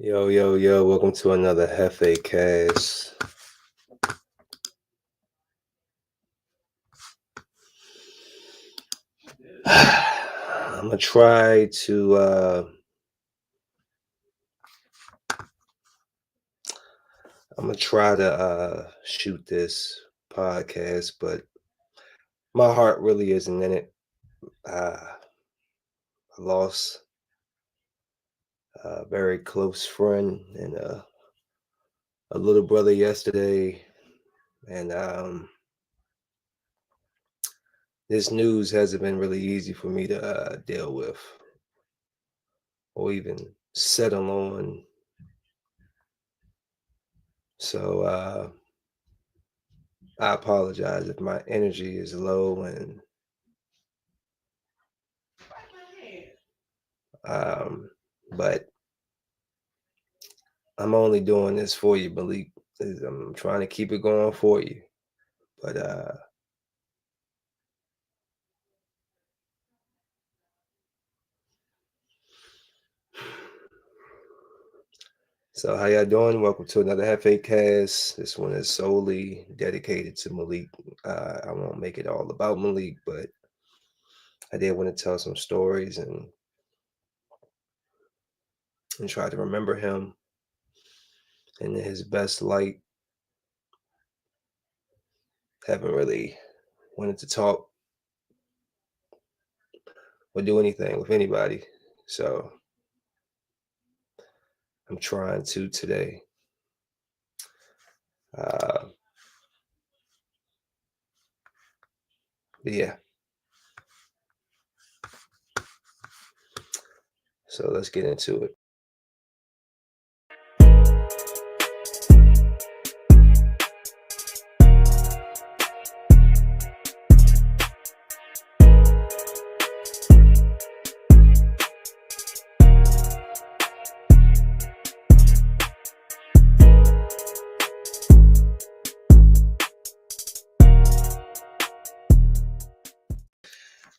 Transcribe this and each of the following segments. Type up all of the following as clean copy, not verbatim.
Yo, yo, yo, welcome to another JefeCast. I'm gonna try to shoot this podcast, but my heart really isn't in it. I lost a very close friend and a little brother yesterday, and this news hasn't been really easy for me to deal with or even settle on. So I apologize if my energy is low and but I'm only doing this for you, Malik. I'm trying to keep it going for you. But so how y'all doing? Welcome to another JefeCast. This one is solely dedicated to Malik. I won't make it all about Malik, but I did want to tell some stories and try to remember him in his best light. Haven't really wanted to talk or do anything with anybody. So I'm trying to today. Uh, but yeah. So let's get into it.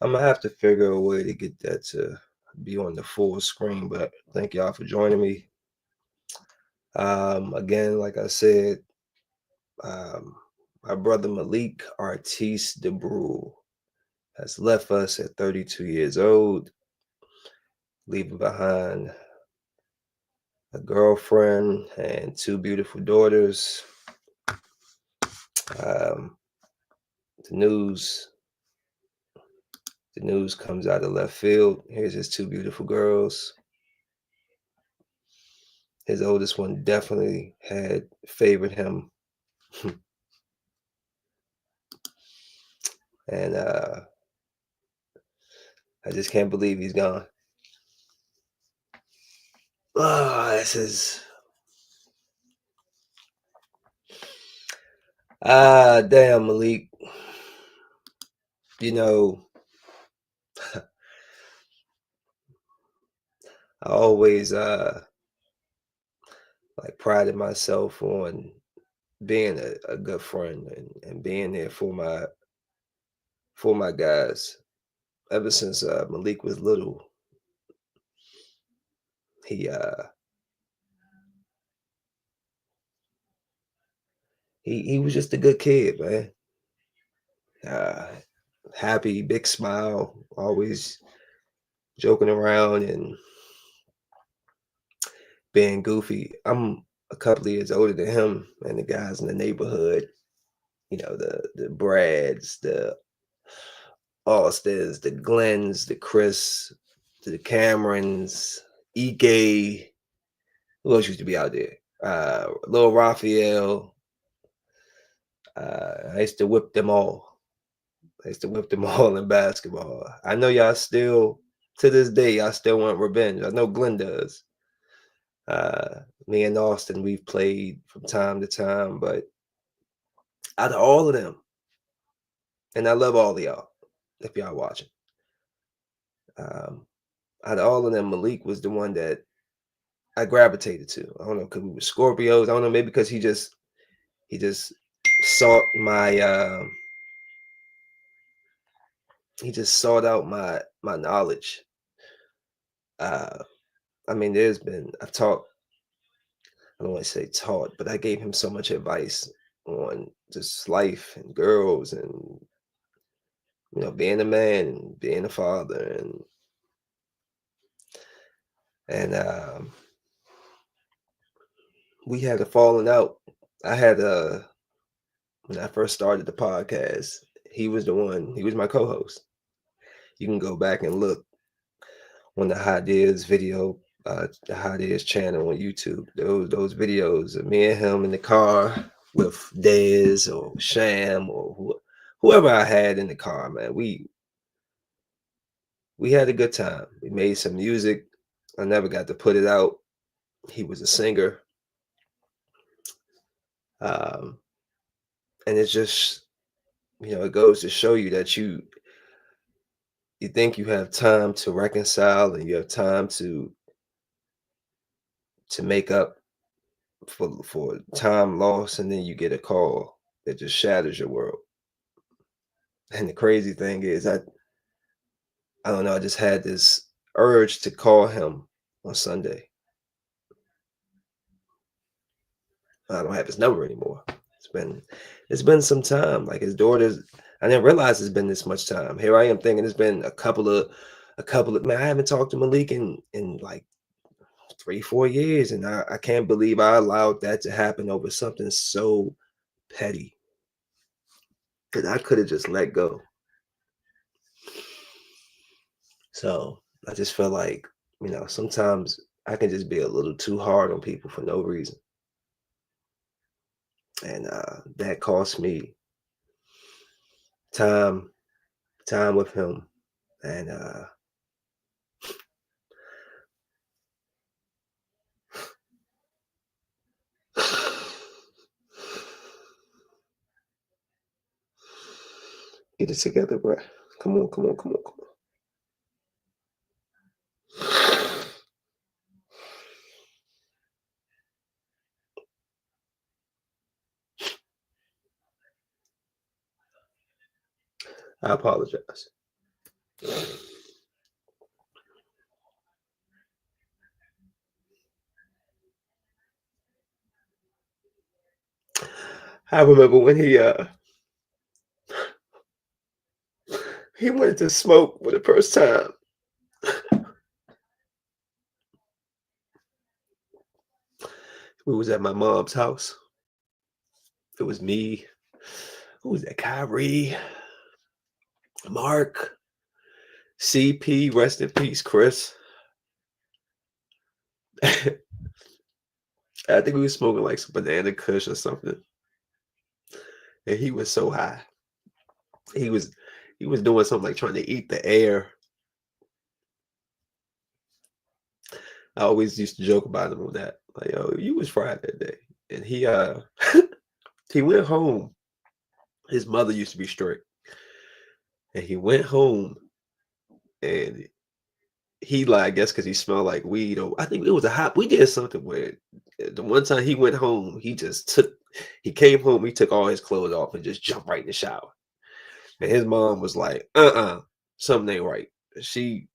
I'm gonna have to figure a way to get that to be on the full screen, but thank y'all for joining me. Again, like I said, my brother Malik Debruhl has left us at 32 years old, leaving behind a girlfriend and two beautiful daughters. Um, the news comes out of left field. Here's his two beautiful girls. His oldest one definitely had favored him. And I just can't believe he's gone. Oh, this is damn, Malik. You know, I always like prided myself on being a good friend and being there for my guys. Ever since Malik was little, he uh he was just a good kid, man. Uh Happy, big smile, always joking around and being goofy. I'm a couple of years older than him, and the guys in the neighborhood, the Brads, the Austins, the Glens, the Chris, the Camerons, Ike. Who else used to be out there? Lil Raphael. I used to whip them all. I used to whip them all in basketball. I know y'all still, to this day, y'all still want revenge. I know Glenn does. Me and Austin, we've played from time to time, but out of all of them, and I love all of y'all, if y'all watching, out of all of them, Malik was the one that I gravitated to. I don't know, because we were Scorpios. I don't know, maybe because he just sought my he just sought out my knowledge. I mean, I've talked I don't want to say taught, but I gave him so much advice on just life and girls and being a man and being a father and we had a falling out. I had when I first started the podcast, he was my co-host. You can go back and look on the Hot Deals video, the Hot Deals channel on YouTube. Those videos of me and him in the car with Dez or Sham or whoever I had in the car, man. We had a good time. We made some music. I never got to put it out. He was a singer. Um, and it's just, it goes to show you that you think you have time to reconcile and you have time to make up for time lost, and then you get a call that just shatters your world. And the crazy thing is, I don't know, I just had this urge to call him on Sunday. I don't have his number anymore. It's been some time. Like his daughters, I didn't realize it's been this much time. Here I am thinking it's been a couple of man, I haven't talked to Malik in like 3-4 years, and I can't believe I allowed that to happen over something so petty. Because I could have just let go. So I just feel like, sometimes I can just be a little too hard on people for no reason. And that cost me time with him. And get it together, bro. Come on. I apologize. I remember when he wanted to smoke for the first time. We was at my mom's house. It was me. Who was that? Kyrie, Mark, CP, rest in peace, Chris. I think we was smoking like some banana kush or something. And he was so high. He was doing something like trying to eat the air. I always used to joke about him on that. Like, yo, you was fried that day. And he he went home. His mother used to be strict. And he went home and he I guess because he smelled like weed, or I think it was we did something where the one time he went home, he came home, he took all his clothes off and just jumped right in the shower. And his mom was like, something ain't right. She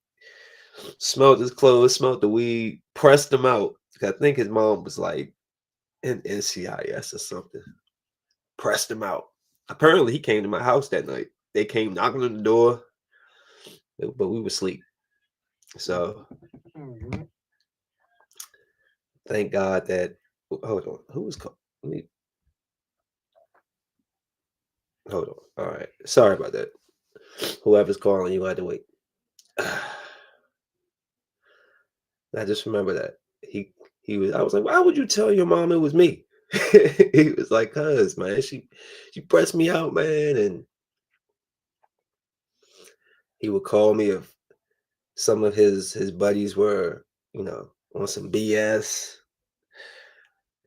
smelled his clothes, smelled the weed, pressed them out. I think his mom was like in NCIS or something. Pressed him out. Apparently, he came to my house that night. They came knocking on the door, but we were asleep. So, thank God that. Hold on, who was calling? Hold on. All right, sorry about that. Whoever's calling, you had to wait. I just remember that he was. I was like, why would you tell your mom it was me? He was like, cuz man, she pressed me out, man, and he would call me if some of his buddies were, on some BS,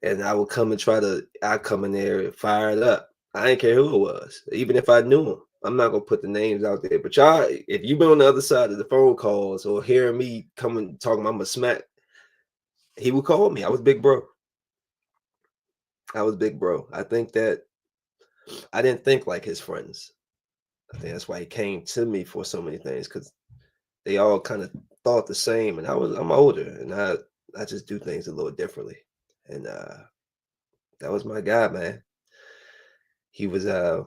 and I would come and I come in there fired up. I didn't care who it was, even if I knew him. I'm not gonna put the names out there, but y'all, if you've been on the other side of the phone calls or hearing me coming talking about my smack, he would call me. I was big bro. I think that I didn't think like his friends. I think that's why he came to me for so many things, because they all kind of thought the same, and I'm older, and I just do things a little differently. and that was my guy, man. He was I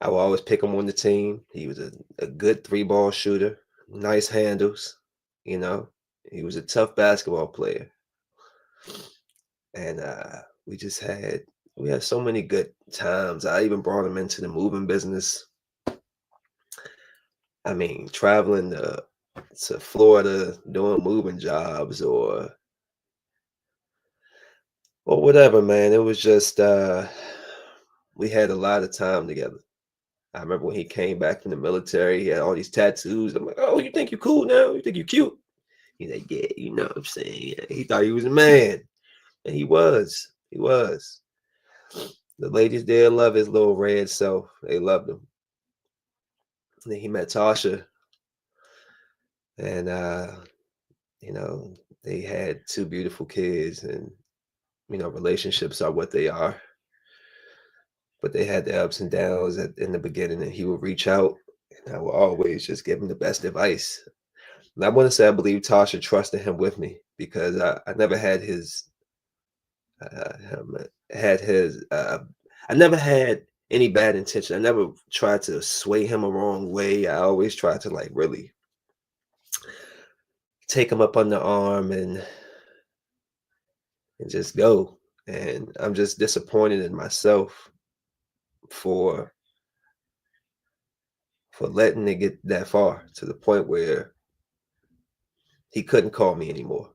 will always pick him on the team. He was a good three-ball shooter, nice handles, you know. He was a tough basketball player. And we had so many good times. I even brought him into the moving business. I mean, traveling to Florida, doing moving jobs or whatever, man. It was just we had a lot of time together. I remember when he came back from the military, he had all these tattoos. I'm like, oh, you think you're cool now? You think you're cute? He's like, yeah, you know what I'm saying? Yeah. He thought he was a man. And he was. He was. The ladies there love his little red self. They loved him. And then he met Tasha. And you know, they had two beautiful kids, and you know, relationships are what they are. But they had the ups and downs in the beginning, and he would reach out, and I would always just give him the best advice. And I want to say I believe Tasha trusted him with me because I never had him had his I never had any bad intention. I never tried to sway him a wrong way. I always tried to like really take him up on the arm and just go. And I'm just disappointed in myself for letting it get that far to the point where he couldn't call me anymore.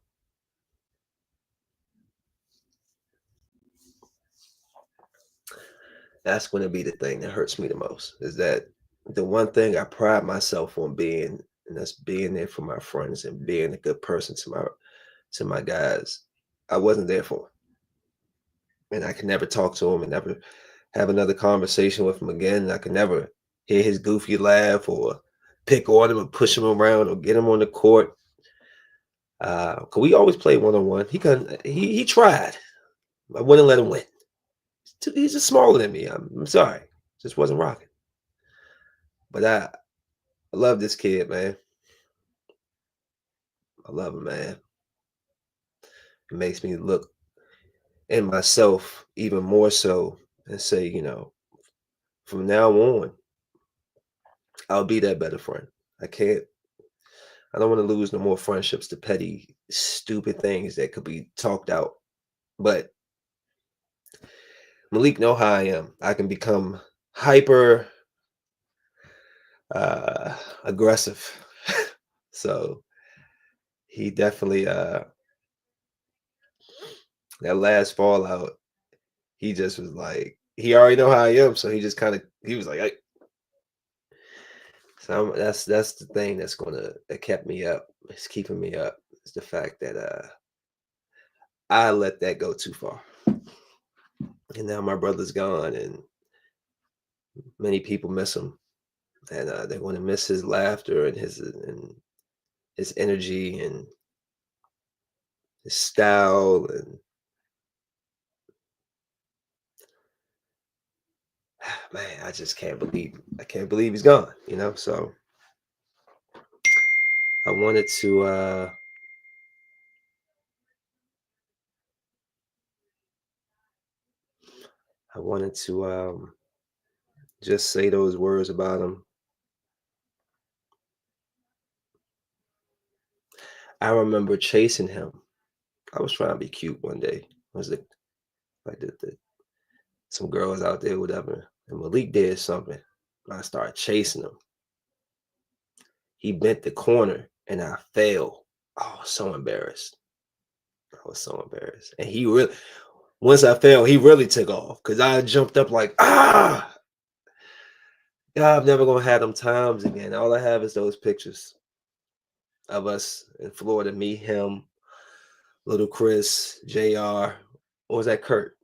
That's going to be the thing that hurts me the most, is that the one thing I pride myself on being, and that's being there for my friends and being a good person to my guys. I wasn't there for him. And I could never talk to him and never have another conversation with him again. I could never hear his goofy laugh or pick on him and push him around or get him on the court. Cause we always played one-on-one. He couldn't. He tried. I wouldn't let him win. He's just smaller than me. I'm sorry. Just wasn't rocking. But I love this kid, man. I love him, man. It makes me look in myself even more so and say, you know, from now on, I'll be that better friend. I can't. I don't want to lose no more friendships to petty, stupid things that could be talked out. But Malik know how I am. I can become hyper aggressive. So he definitely that last fallout, he just was like, he already know how I am, so he just kind of he was like, hey. So that's the thing that's gonna that kept me up. It's keeping me up. It's the fact that I let that go too far. And now my brother's gone, and many people miss him, and they're going to miss his laughter and his energy and his style. And man, I can't believe he's gone. You know, so I wanted to I wanted to just say those words about him. I remember chasing him. I was trying to be cute one day. I was like some girls out there, whatever. And Malik did something. I started chasing him. He bent the corner and I fell. I was so embarrassed. I was so embarrassed. And he really, once I fell, he really took off because I jumped up like, ah, God, I'm never gonna have them times again. All I have is those pictures of us in Florida, me, him, little Chris, JR. Or was that Kurt?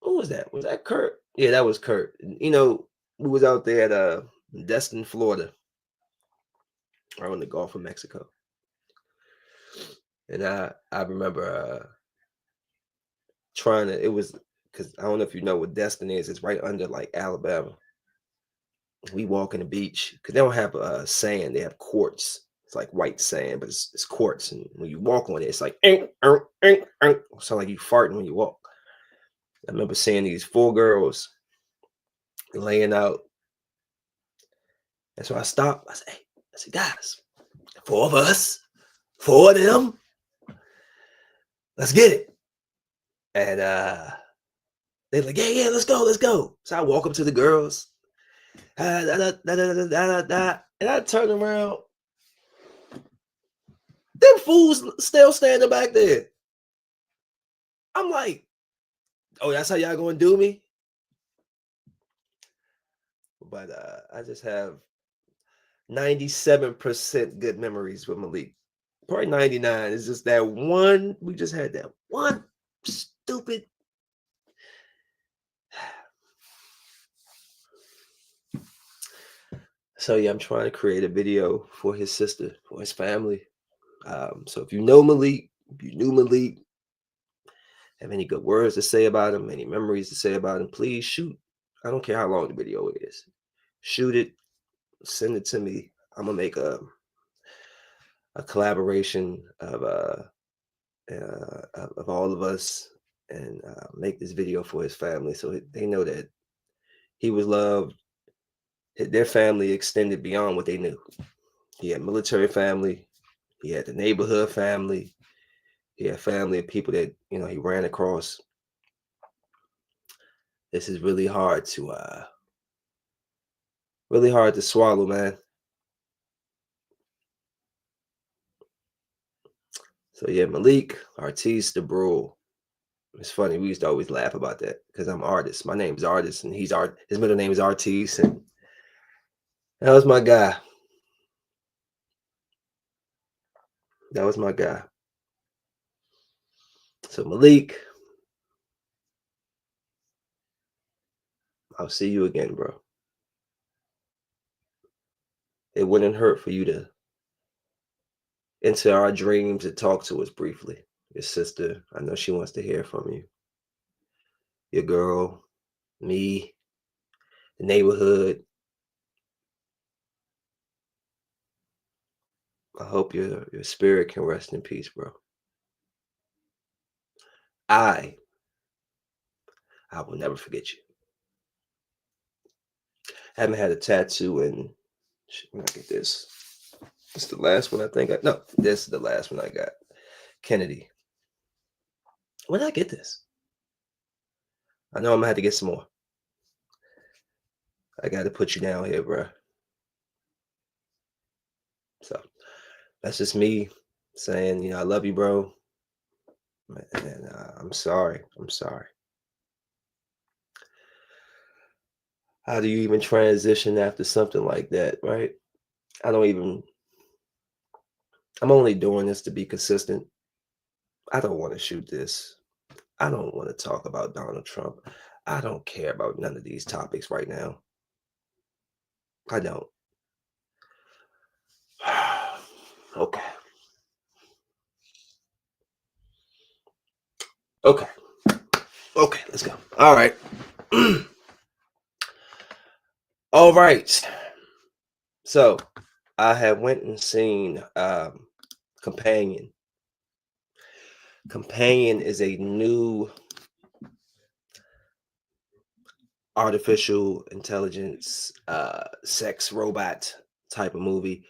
Who was that? Was that Kurt? Yeah, that was Kurt. You know, we was out there at Destin, Florida, or on the Gulf of Mexico. And I remember trying to, it was because I don't know if you know what Destin is. It's right under like Alabama. We walk in the beach because they don't have sand; they have quartz. It's like white sand, but it's quartz. And when you walk on it, it's like ink, ink, ink, ink. Sound like you farting when you walk. I remember seeing these 4 girls laying out. And so I stopped. I said, guys, 4 of us, 4 of them. Let's get it. And they're like, yeah, let's go. So I walk up to the girls. And I turn around. Them fools still standing back there. I'm like, oh, that's how y'all gonna do me? But I just have 97% good memories with Malik. Probably 99. It's just that one. We just had that one stupid. So yeah, I'm trying to create a video for his sister, for his family. So if you know Malik, if you knew Malik, have any good words to say about him, any memories to say about him, please shoot. I don't care how long the video is. Shoot it, send it to me. I'm gonna make a collaboration of all of us and make this video for his family so they know that he was loved. Their family extended beyond what they knew. He had military family. He had the neighborhood family. He had family of people that he ran across. This is really hard to swallow, man. So yeah, Malik Debruhl. It's funny, we used to always laugh about that because I'm Artist. My name's Artist, and his middle name is Artiste, and that was my guy. That was my guy. So Malik, I'll see you again, bro. It wouldn't hurt for you to enter our dreams and talk to us briefly. Your sister, I know she wants to hear from you. Your girl, me, the neighborhood. I hope your spirit can rest in peace, bro. I will never forget you. I haven't had a tattoo in, when I get this. It's the last one I think no, this is the last one I got. Kennedy. When did I get this? I know I'm gonna have to get some more. I got to put you down here, bro. So that's just me saying, I love you, bro. And I'm sorry. How do you even transition after something like that, right? I'm only doing this to be consistent. I don't want to shoot this. I don't want to talk about Donald Trump. I don't care about none of these topics right now. I don't. Okay. Okay, let's go. All right. All right. So I have went and seen Companion. Companion is a new artificial intelligence sex robot type of movie,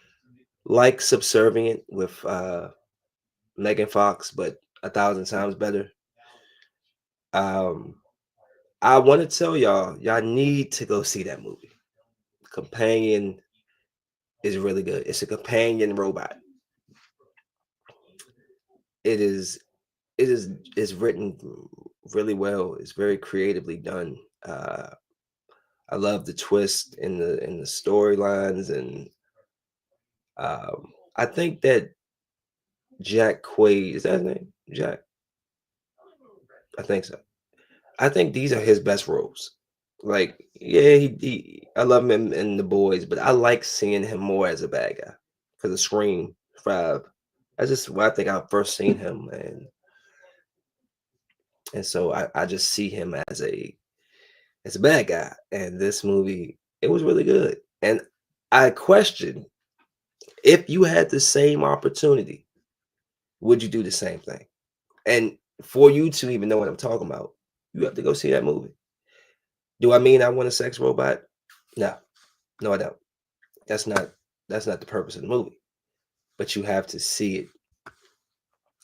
like Subservient with Megan Fox, but 1,000 times better. I want to tell y'all need to go see that movie. Companion is really good. It's a companion robot. It's written really well. It's very creatively done. I love the twist in the storylines, and I think that Jack Quaid, is that his name? Jack? I think so. I think these are his best roles. Like, yeah, I love him in The Boys, but I like seeing him more as a bad guy because of Scream 5. That's just where I think I first seen him, and so I just see him as a bad guy. And this movie, it was really good. And I question If you had the same opportunity, would you do the same thing? And for you to even know what I'm talking about, you have to go see that movie. Do I mean I want a sex robot? No, no, I don't. That's not that's not the purpose of the movie. But you have to see it.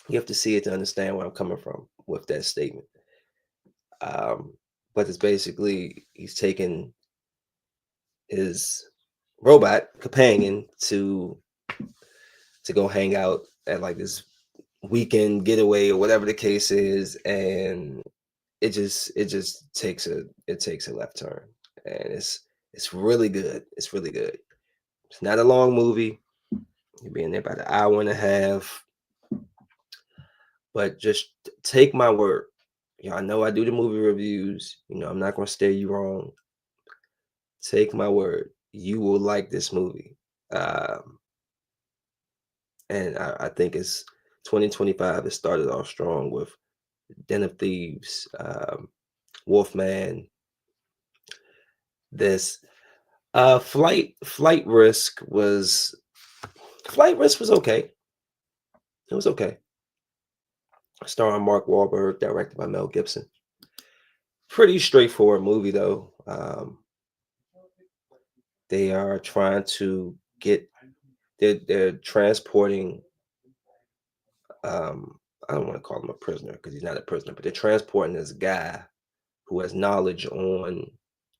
You have to see it to understand where I'm coming from with that statement. Um, but it's basically he's taking his robot companion to go hang out at like this weekend getaway or whatever the case is, and it just takes a left turn, and it's really good. It's really good. It's not a long movie. You're being there about an hour and a half, but just take my word. I know I do the movie reviews. I'm not gonna steer you wrong. Take my word. You will like this movie. Um, and I think it's 2025. It started off strong with Den of Thieves, Wolfman. This Flight Risk was okay. It was okay. Starring Mark Wahlberg, directed by Mel Gibson. Pretty straightforward movie though. They are trying to get they're transporting I don't want to call him a prisoner because he's not a prisoner, but they're transporting this guy who has knowledge on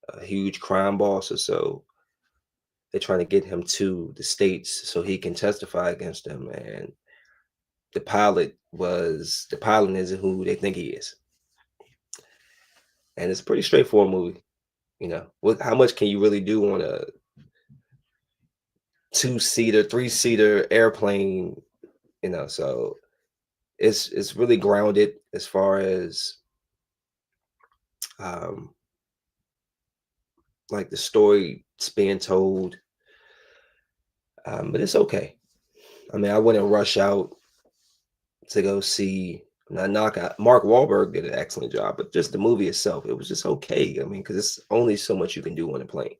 a huge crime boss or so. They're trying to get him to the States so he can testify against them. And the pilot isn't who they think he is. And it's a pretty straightforward movie. How much can you really do on a 2-seater, 3-seater airplane? So it's really grounded as far as um like the story it's being told. But it's okay. I mean, I wouldn't rush out to go see. Not knock out Mark Wahlberg did an excellent job, but just the movie itself, it was just okay. I mean, because it's only so much you can do on a plane.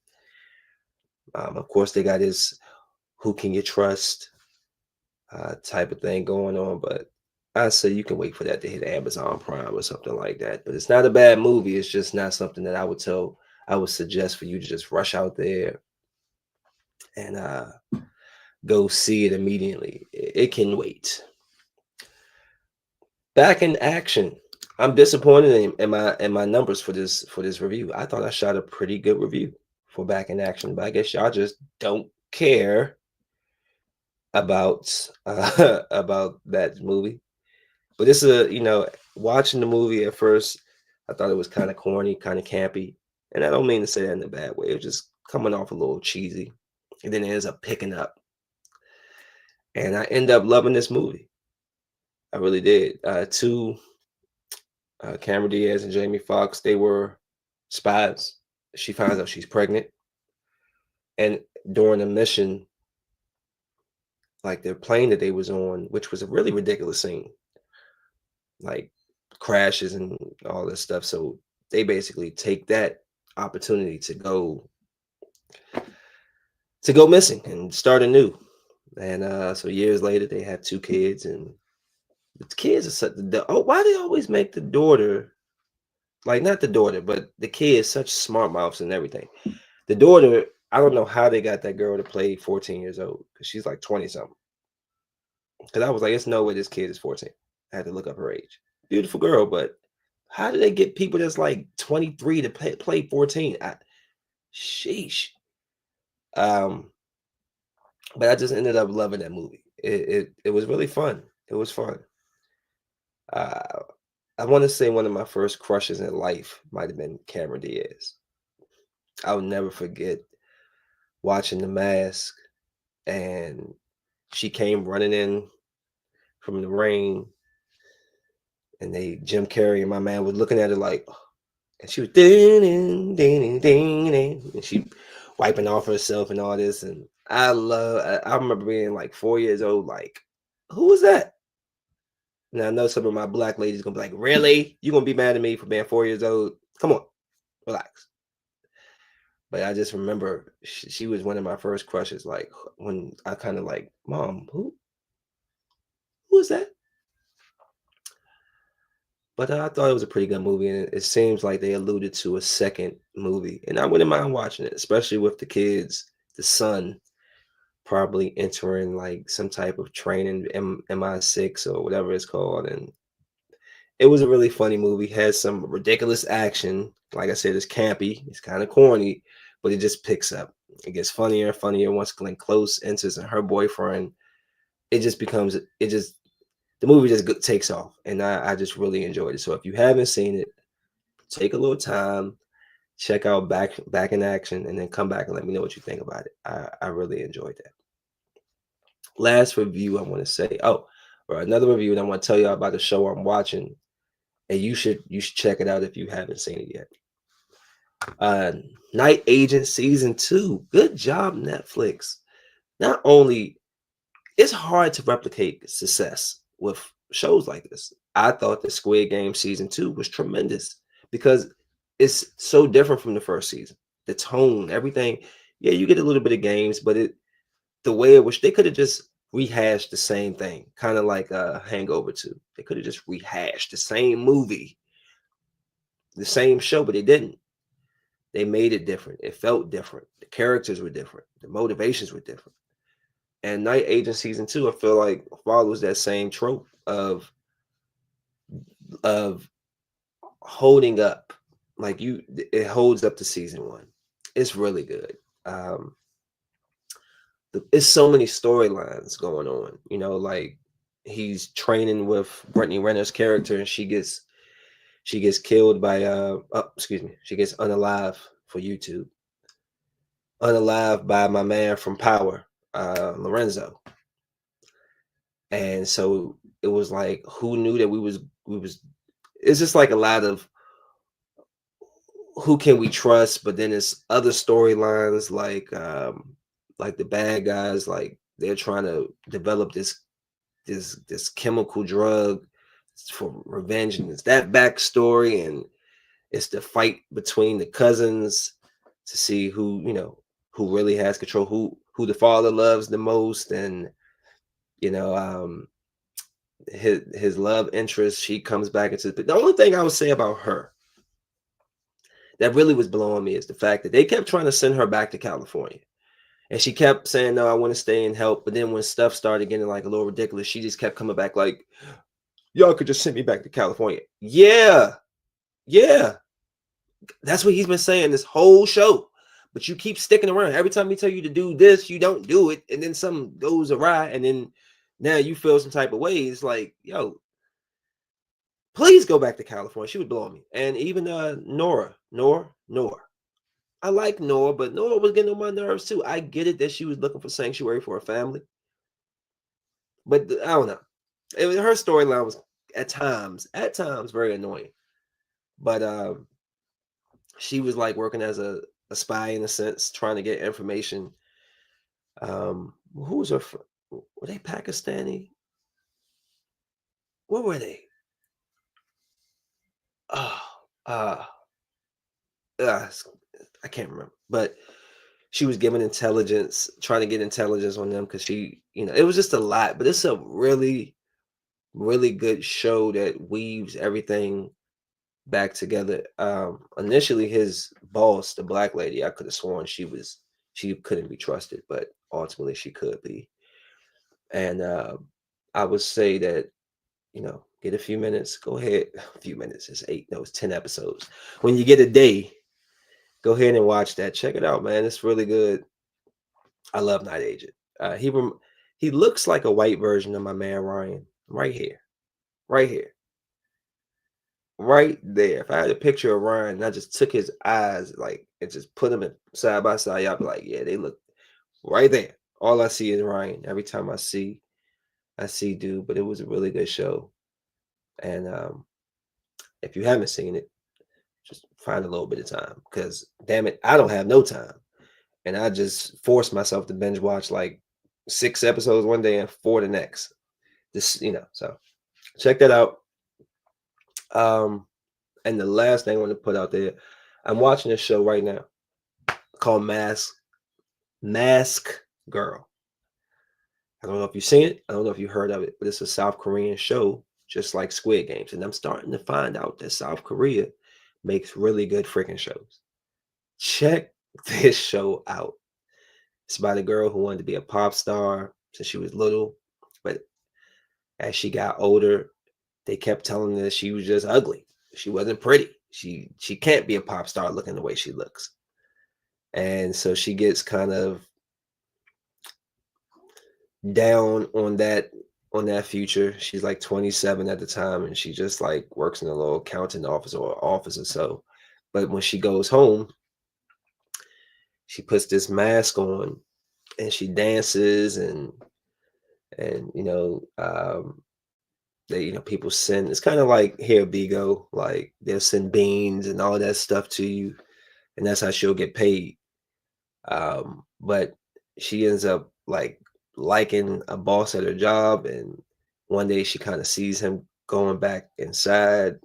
Of course, they got this "Who Can You Trust" type of thing going on, but I say you can wait for that to hit Amazon Prime or something like that. But it's not a bad movie. It's just not something that I would suggest for you to just rush out there and go see it immediately. It can wait. Back in Action. I'm disappointed in my numbers for this review. I thought I shot a pretty good review for Back in Action, but I guess y'all just don't care about about that movie. But this is watching the movie at first, I thought it was kind of corny, kind of campy, and I don't mean to say that in a bad way. It was just coming off a little cheesy, and then it ends up picking up, and I end up loving this movie. I really did. Cameron Diaz and Jamie Foxx, they were spies. She finds out she's pregnant, and during the mission, like the plane that they was on, which was a really ridiculous scene, like crashes and all this stuff. So they basically take that opportunity to go missing and start anew. And so years later, they have 2 kids, and the kids are why they always make the daughter, like not the daughter, but the kids such smart mouths and everything. The daughter, I don't know how they got that girl to play 14 years old because she's like 20 something. Because I was like, it's no way this kid is 14. I had to look up her age. Beautiful girl, but how do they get people that's like 23 to play 14? Sheesh. But I just ended up loving that movie. It was really fun. It was fun. I want to say one of my first crushes in life might have been Cameron Diaz. I'll never forget watching The Mask, and she came running in from the rain, and Jim Carrey and my man was looking at her like, and she was ding, ding, ding, ding, and she wiping off herself and all this. And I remember being like 4 years old, like, who was that? Now I know some of my black ladies gonna be like, really? You gonna be mad at me for being 4 years old? Come on, relax. But I just remember she was one of my first crushes. Like when I kind of like, Mom, who is that? But I thought it was a pretty good movie, and it seems like they alluded to a second movie, and I wouldn't mind watching it, especially with the kids, the son probably entering like some type of training, MI6 or whatever it's called, and it was a really funny movie. Has some ridiculous action. Like I said, it's campy, it's kind of corny, but it just picks up. It gets funnier and funnier once Glenn Close enters and her boyfriend. It just becomes it just the movie just takes off, and I just really enjoyed it. So if you haven't seen it, take a little time, check out back in action, and then come back and let me know what you think about it. I really enjoyed that. Last review I want to say, or another review, and I want to tell you about the show I'm watching, and you should check it out if you haven't seen it yet. Night Agent season 2. Good job, Netflix. Not only it's hard to replicate success with shows like this. I thought the Squid Game season 2 was tremendous because it's so different from the first season. The tone, everything. Yeah, you get a little bit of games, but the way it was, they could have just rehashed the same thing, kind of like Hangover 2. They could have just rehashed the same movie, the same show, but they didn't. They made it different. It felt different. The characters were different. The motivations were different. And Night Agent season 2, I feel like follows that same trope of holding up. Like it holds up to season 1. It's really good. It's so many storylines going on. Like he's training with Brittany Renner's character, and she gets killed by excuse me, she gets unalive for YouTube. Unalive by my man from Power, Lorenzo. And so it was like, who knew that we was it's just like a lot of who can we trust, but then it's other storylines like the bad guys, like they're trying to develop this chemical drug for revenge, and it's that backstory, and it's the fight between the cousins to see who really has control, who the father loves the most, and you know um his love interest, she comes back into the only thing I would say about her that really was blowing me is the fact that they kept trying to send her back to California. And she kept saying, no, I want to stay and help. But then when stuff started getting like a little ridiculous, she just kept coming back like, y'all could just send me back to California. Yeah. Yeah. That's what he's been saying this whole show. But you keep sticking around. Every time he tell you to do this, you don't do it. And then something goes awry. And then now you feel some type of way. It's like, yo, please go back to California. She was blowing me. And even Nora. I like Nora, but Nora was getting on my nerves too. I get it that she was looking for sanctuary for her family, but I don't know. Her storyline was at times very annoying. But she was like working as a spy in a sense, trying to get information. Who was her? Were they Pakistani? What were they? Oh, uh, I can't remember, but she was given intelligence, trying to get intelligence on them because it was just a lot. But it's a really, really good show that weaves everything back together. Initially, his boss, the black lady, I could have sworn she couldn't be trusted, but ultimately she could be. And I would say that get a few minutes, go ahead. A few minutes, it's 10 episodes. When you get a day, go ahead and watch that. Check it out, man. It's really good. I love Night Agent. He looks like a white version of my man Ryan. Right here, right here, right there. If I had a picture of Ryan and I just took his eyes like and just put them in side by side, y'all be like, yeah, they look right there. All I see is Ryan. Every time I see dude. But it was a really good show. And if you haven't seen it, just find a little bit of time because damn it, I don't have no time. And I just forced myself to binge watch like 6 episodes one day and 4 the next. So check that out. And the last thing I want to put out there, I'm watching a show right now called Mask Girl. I don't know if you've seen it. I don't know if you heard of it, but it's a South Korean show, just like Squid Games. And I'm starting to find out that South Korea makes really good freaking shows. Check this show out. It's about a girl who wanted to be a pop star since she was little, but as she got older, they kept telling her that she was just ugly. She wasn't pretty. She can't be a pop star looking the way she looks. And so she gets kind of down on that future. She's like 27 at the time, and she just like works in a little accounting office or office or so. But when she goes home, she puts this mask on and she dances and they people send, it's kind of like here Bigo, like they'll send beans and all that stuff to you, and that's how she'll get paid. But she ends up like liking a boss at her job, and one day she kind of sees him going back inside,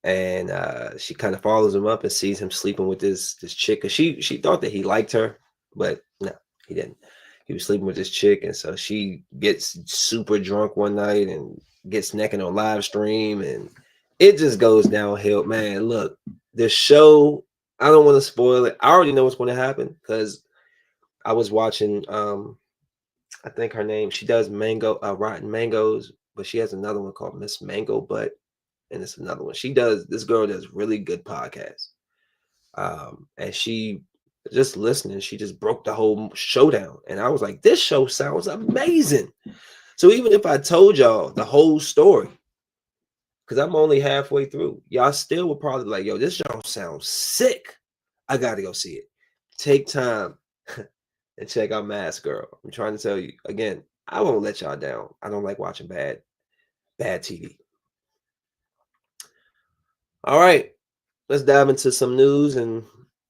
and she kind of follows him up and sees him sleeping with this chick. Cause she thought that he liked her, but no, he didn't. He was sleeping with this chick, and so she gets super drunk one night and gets naked on live stream, and it just goes downhill. Man, look, the show, I don't want to spoil it. I already know what's going to happen because I was watching I think her name, she does Rotten Mangoes, but she has another one called Miss Mango Butt, and it's another one. This girl does really good podcasts. And she just listening, she just broke the whole show down. And I was like, this show sounds amazing. So even if I told y'all the whole story, because I'm only halfway through, y'all still would probably like, yo, this show sounds sick. I gotta go see it. Take time and check out Mask Girl. I'm trying to tell you again, I won't let y'all down. I don't like watching bad TV. All right, let's dive into some news and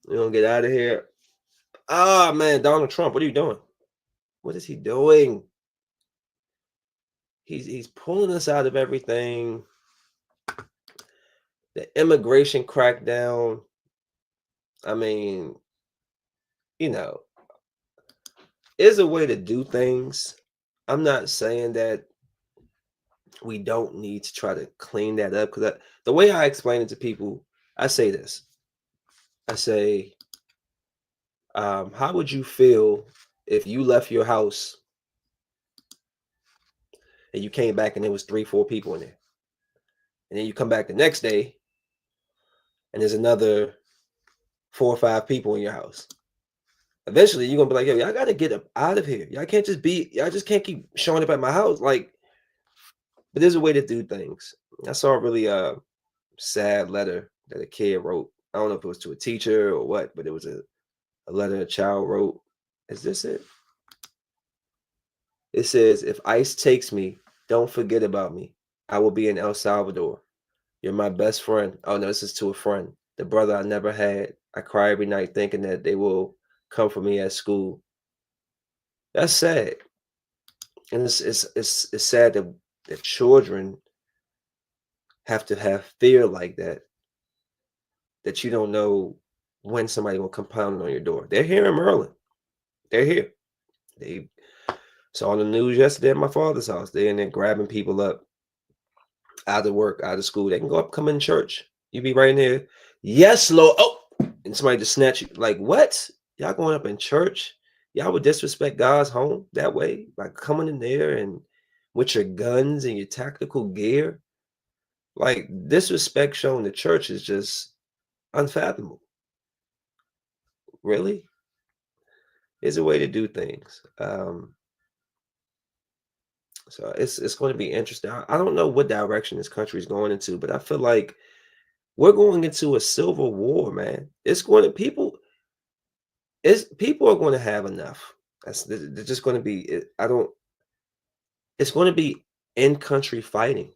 we're gonna get out of here. Ah, man, Donald Trump, what are you doing? What is he doing? He's pulling us out of everything. The immigration crackdown. I mean, is a way to do things. I'm not saying that we don't need to try to clean that up, because the way I explain it to people, I say this. I say, how would you feel if you left your house and you came back and there was 3-4 people in there, and then you come back the next day and there's another 4 or 5 people in your house? Eventually you're gonna be like, yo, y'all gotta get up out of here. Y'all just can't keep showing up at my house. Like, but there's a way to do things. I saw a really sad letter that a kid wrote. I don't know if it was to a teacher or what, but it was a letter a child wrote. Is this it? It says, if ICE takes me, don't forget about me. I will be in El Salvador. You're my best friend. Oh no, this is to a friend. The brother I never had. I cry every night thinking that they will come for me at school. That's sad. And it's sad that children have to have fear like that you don't know when somebody will come pounding on your door. They're here in Maryland. They're here. They saw on the news yesterday at my father's house. They're in there grabbing people up out of work, out of school. They can go up, come in church. You be right in there. Yes, Lord. Oh, and somebody just snatch you. Like, what? Y'all going up in church? Y'all would disrespect God's home that way by coming in there and with your guns and your tactical gear? Like, disrespect shown the church is just unfathomable. Really? Is a way to do things. So it's going to be interesting. I don't know what direction this country is going into, but I feel like we're going into a civil war, man. People are going to have enough. They're just going to be. It's going to be in country fighting.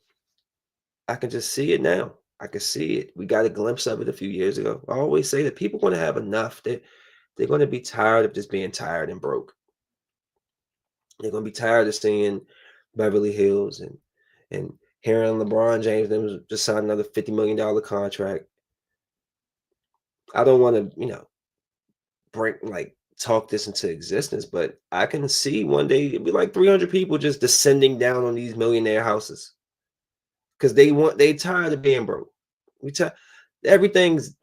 I can just see it now. I can see it. We got a glimpse of it a few years ago. I always say that people are going to have enough. They're going to be tired of just being tired and broke. They're going to be tired of seeing Beverly Hills and hearing LeBron James just signed another $50 million contract. I don't want to, talk this into existence, but I can see one day it'd be like 300 people just descending down on these millionaire houses because they tired of being broke. Everything's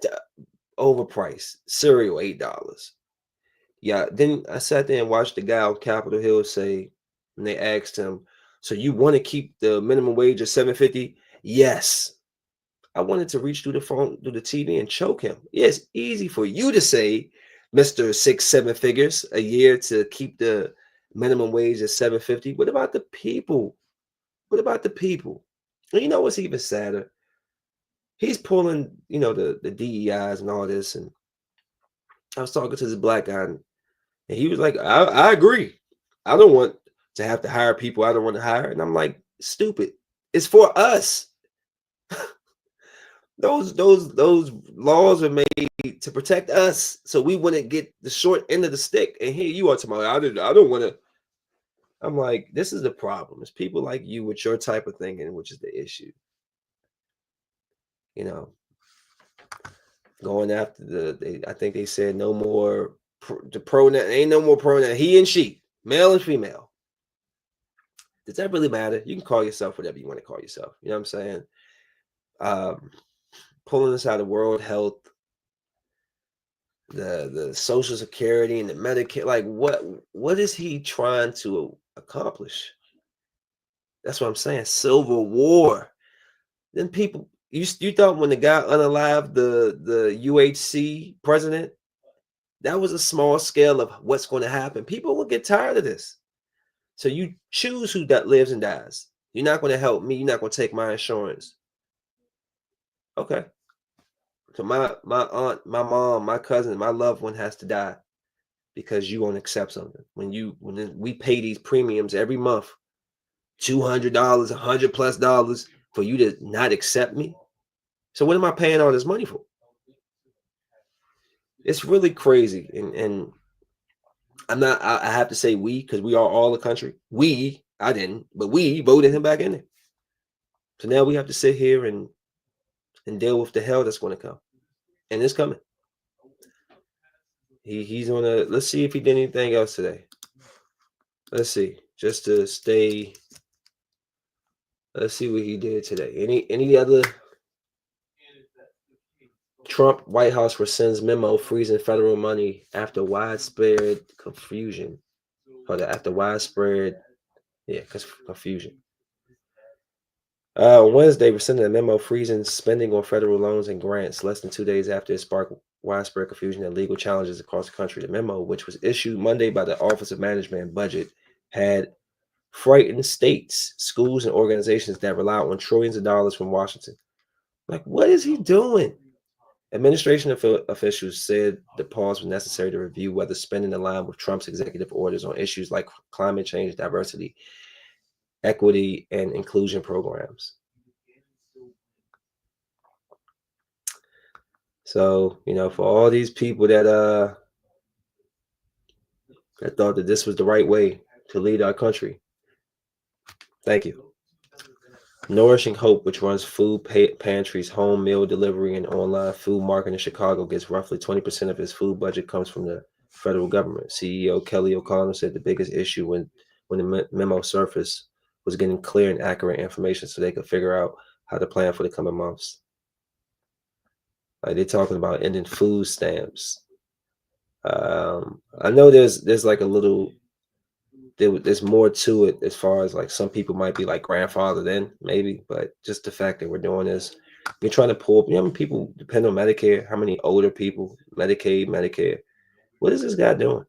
overpriced. Cereal $8. Yeah. Then I sat there and watched the guy on Capitol Hill say, and they asked him, "So you want to keep the minimum wage at $7.50?" Yes. I wanted to reach through the TV and choke him. Yeah, it's easy for you to say, Mr. 6, 7 figures a year to keep the minimum wage at $7.50. What about the people? What about the people? And you know what's even sadder? He's pulling, the DEIs and all this. And I was talking to this black guy, and he was like, I agree. I don't want to have to hire people I don't want to hire. And I'm like, stupid. It's for us. Those laws are made to protect us, so we wouldn't get the short end of the stick. And here you are tomorrow. I don't want to. I'm like, this is the problem. It's people like you with your type of thinking, which is the issue. Going after I think they said no more the pronoun. Ain't no more pronoun. He and she, male and female. Does that really matter? You can call yourself whatever you want to call yourself. You know what I'm saying? Pulling us out of World Health, the Social Security and the Medicare. Like, what is he trying to accomplish? That's what I'm saying. Civil war. Then people, you thought when the guy unalived the UHC president, that was a small scale of what's going to happen. People will get tired of this. So you choose who that lives and dies. You're not going to help me. You're not going to take my insurance. Okay. So my aunt, my mom, my cousin, my loved one has to die because you won't accept something. When we pay these premiums every month, $200, $100+ for you to not accept me. So what am I paying all this money for? It's really crazy. And I'm not, I have to say we, because we are all the country. I didn't, but we voted him back in there. So now we have to sit here and deal with the hell that's going to come. And it's coming. He's on a, let's see if he did anything else today. Let's see, just to stay. Let's see what he did today. Any other? Trump White House rescinds memo freezing federal money after widespread confusion. After widespread, confusion. Wednesday rescinded a memo freezing spending on federal loans and grants less than 2 days after it sparked widespread confusion and legal challenges across the country. The memo, which was issued Monday by the Office of Management and Budget, had frightened states, schools, and organizations that rely on trillions of dollars from Washington. Like, what is he doing? Administration officials said the pause was necessary to review whether spending aligned with Trump's executive orders on issues like climate change, diversity, equity, and inclusion programs. So, for all these people that thought that this was the right way to lead our country, thank you. Nourishing Hope, which runs food pantries, home meal delivery, and online food market in Chicago, gets roughly 20% of its food budget comes from the federal government. CEO Kelly O'Connor said the biggest issue when the memo surfaced was getting clear and accurate information so they could figure out how to plan for the coming months. Like, they're talking about ending food stamps. I know there's like a little. There's more to it as far as like some people might be like grandfathered in, maybe, but just the fact that we're doing this, you're trying to pull. How many people depend on Medicare? How many older people, Medicaid, Medicare? What is this guy doing?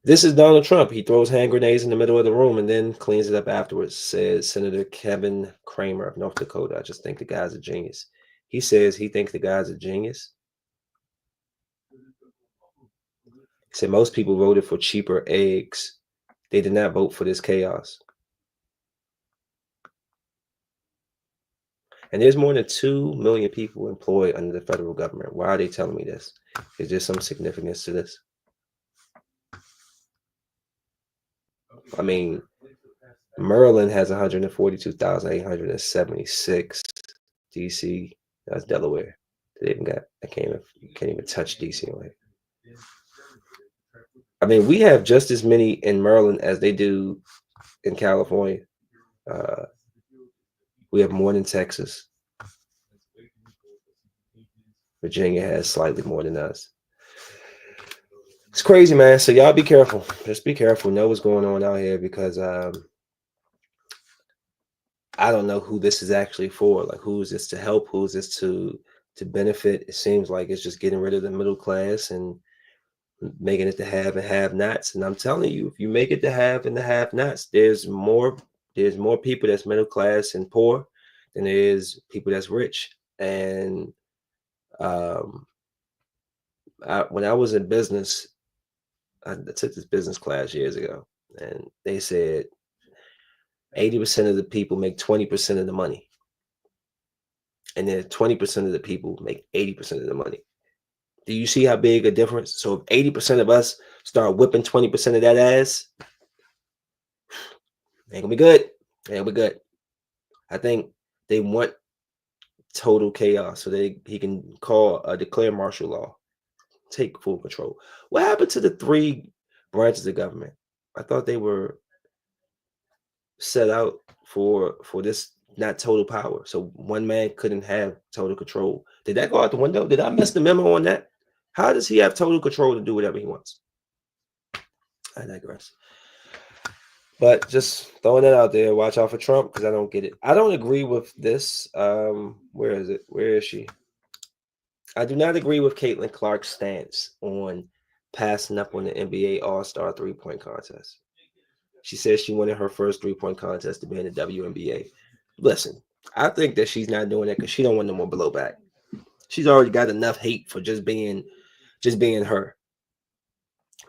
This is Donald Trump. He throws hand grenades in the middle of the room and then cleans it up afterwards, says Senator Kevin Cramer of North Dakota. I just think the guy's a genius. He says he thinks the guy's a genius. He said most people voted for cheaper eggs. They did not vote for this chaos. And there's more than 2 million people employed under the federal government. Why are they telling me this? Is there some significance to this? I mean, Maryland has 142,876. DC That's Delaware. They even got. I can't even touch DC. Like, I mean, we have just as many in Maryland as they do in California. Uh, we have more than Texas. Virginia has slightly more than us. It's crazy, man. So y'all be careful. Just be careful. Know what's going on out here because I don't know who this is actually for. Like, who is this to help? Who is this to benefit? It seems like it's just getting rid of the middle class and making it to have and have nots. And I'm telling you, if you make it to have and the have nots, there's more people that's middle class and poor than there is people that's rich. And um, when I was in business, I took this business class years ago, and they said 80% of the people make 20% of the money, and then 20% of the people make 80% of the money. Do you see how big a difference? So if 80% of us start whipping 20% of that ass, ain't gonna be good. Ain't gonna be good. I think they want total chaos so he can declare martial law, take full control. What happened to the three branches of government? I thought they were set out for this, not total power. So one man couldn't have total control. Did that go out the window? Did I miss the memo on that? How does he have total control to do whatever he wants? I digress. But just throwing that out there. Watch out for Trump because I don't get it. I don't agree with this. Where is it? Where is she? I do not agree with Caitlin Clark's stance on passing up on the NBA All-Star three-point contest. She says she wanted her first three-point contest to be in the WNBA. Listen, I think that she's not doing it because she don't want no more blowback. She's already got enough hate for just being her.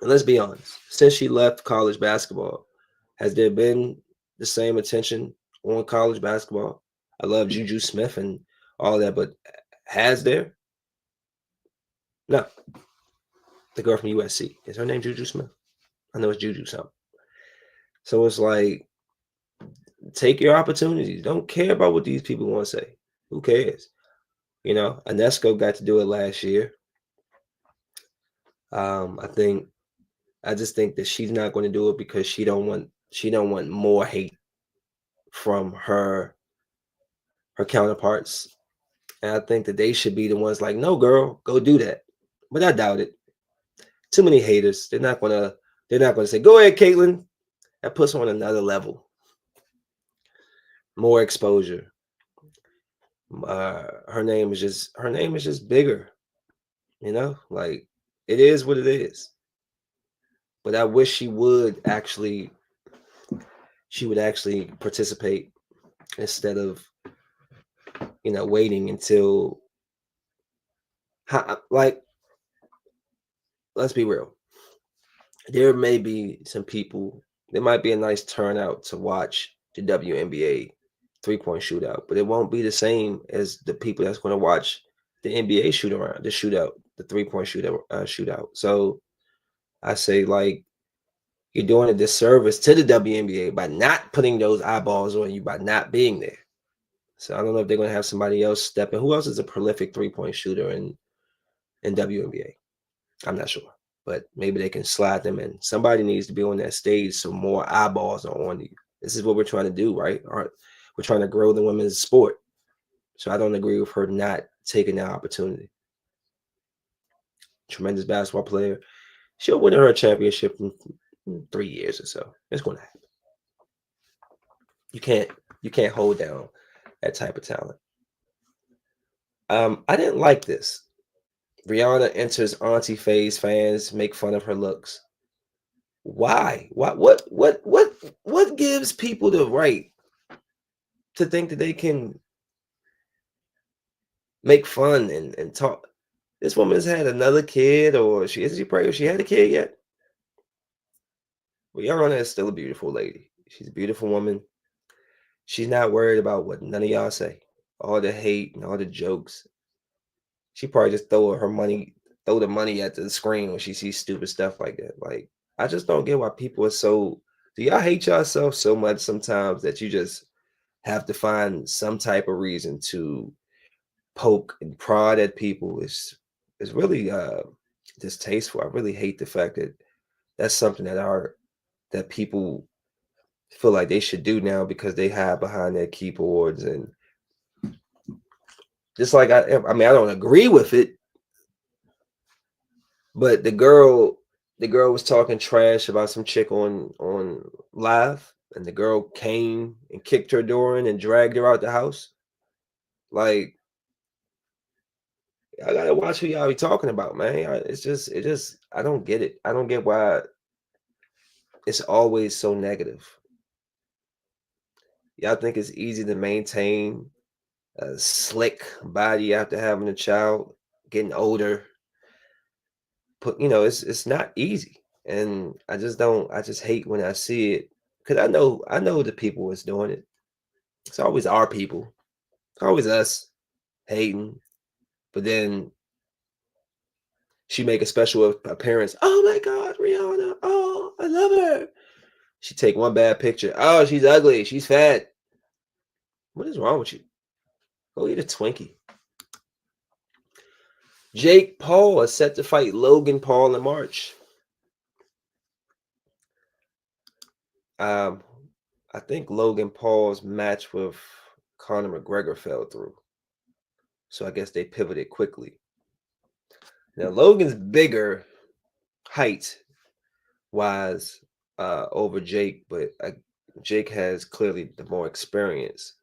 And let's be honest, since she left college basketball, has there been the same attention on college basketball? I love Juju Smith and all that, but has there? No. The girl from USC. Is her name Juju Smith? I know it's Juju something. So it's like, take your opportunities. Don't care about what these people want to say. Who cares? You know, Anesco got to do it last year. I just think that she's not going to do it because she don't want more hate from her counterparts. And I think that they should be the ones like, no, girl, go do that. But I doubt it. Too many haters. They're not gonna say, go ahead, Caitlin. That puts her on another level. More exposure. Her name is just bigger. You know, like, it is what it is. But I wish she would actually participate instead of, waiting until, like, let's be real. There may be some people, there might be a nice turnout to watch the WNBA three-point shootout, but it won't be the same as the people that's going to watch the NBA shootout, the three-point shootout. So I say, like, you're doing a disservice to the WNBA by not putting those eyeballs on you, by not being there. So I don't know if they're going to have somebody else step in. Who else is a prolific three-point shooter in WNBA? I'm not sure, but maybe they can slide them in. Somebody needs to be on that stage so more eyeballs are on you. This is what we're trying to do, right? We're trying to grow the women's sport. So I don't agree with her not taking that opportunity. Tremendous basketball player. She'll win her championship in 3 years or so. It's going to happen. You can't hold down that type of talent. I didn't like this. Rihanna enters Auntie Faye's fans make fun of her looks. Why? What gives people the right to think that they can make fun and talk? This woman's had another kid, or is she pregnant? She had a kid yet? Well, Rihanna is still a beautiful lady. She's a beautiful woman. She's not worried about what none of y'all say. All the hate and all the jokes. She probably just throw the money at the screen when she sees stupid stuff like that. Like, I just don't get why people are so. Do y'all hate yourself so much sometimes that you just have to find some type of reason to poke and prod at people is really distasteful. I really hate the fact that that's something that people feel like they should do now because they hide behind their keyboards. And just like I mean, I don't agree with it, but the girl was talking trash about some chick on live, and the girl came and kicked her door in and dragged her out the house. Like, I gotta watch who y'all be talking about, man. It just I don't get it. I don't get why it's always so negative. Y'all think it's easy to maintain a slick body after having a child, getting older. It's not easy. And I just hate when I see it. Cause I know the people is doing it. It's always our people. It's always us hating. But then she make a special appearance. Oh my God, Rihanna. Oh, I love her. She take one bad picture. Oh, she's ugly. She's fat. What is wrong with you? Go eat a Twinkie. Jake Paul is set to fight Logan Paul in March. I think Logan Paul's match with Conor McGregor fell through. So I guess they pivoted quickly. Now Logan's bigger height wise over Jake, but Jake has clearly the more experience.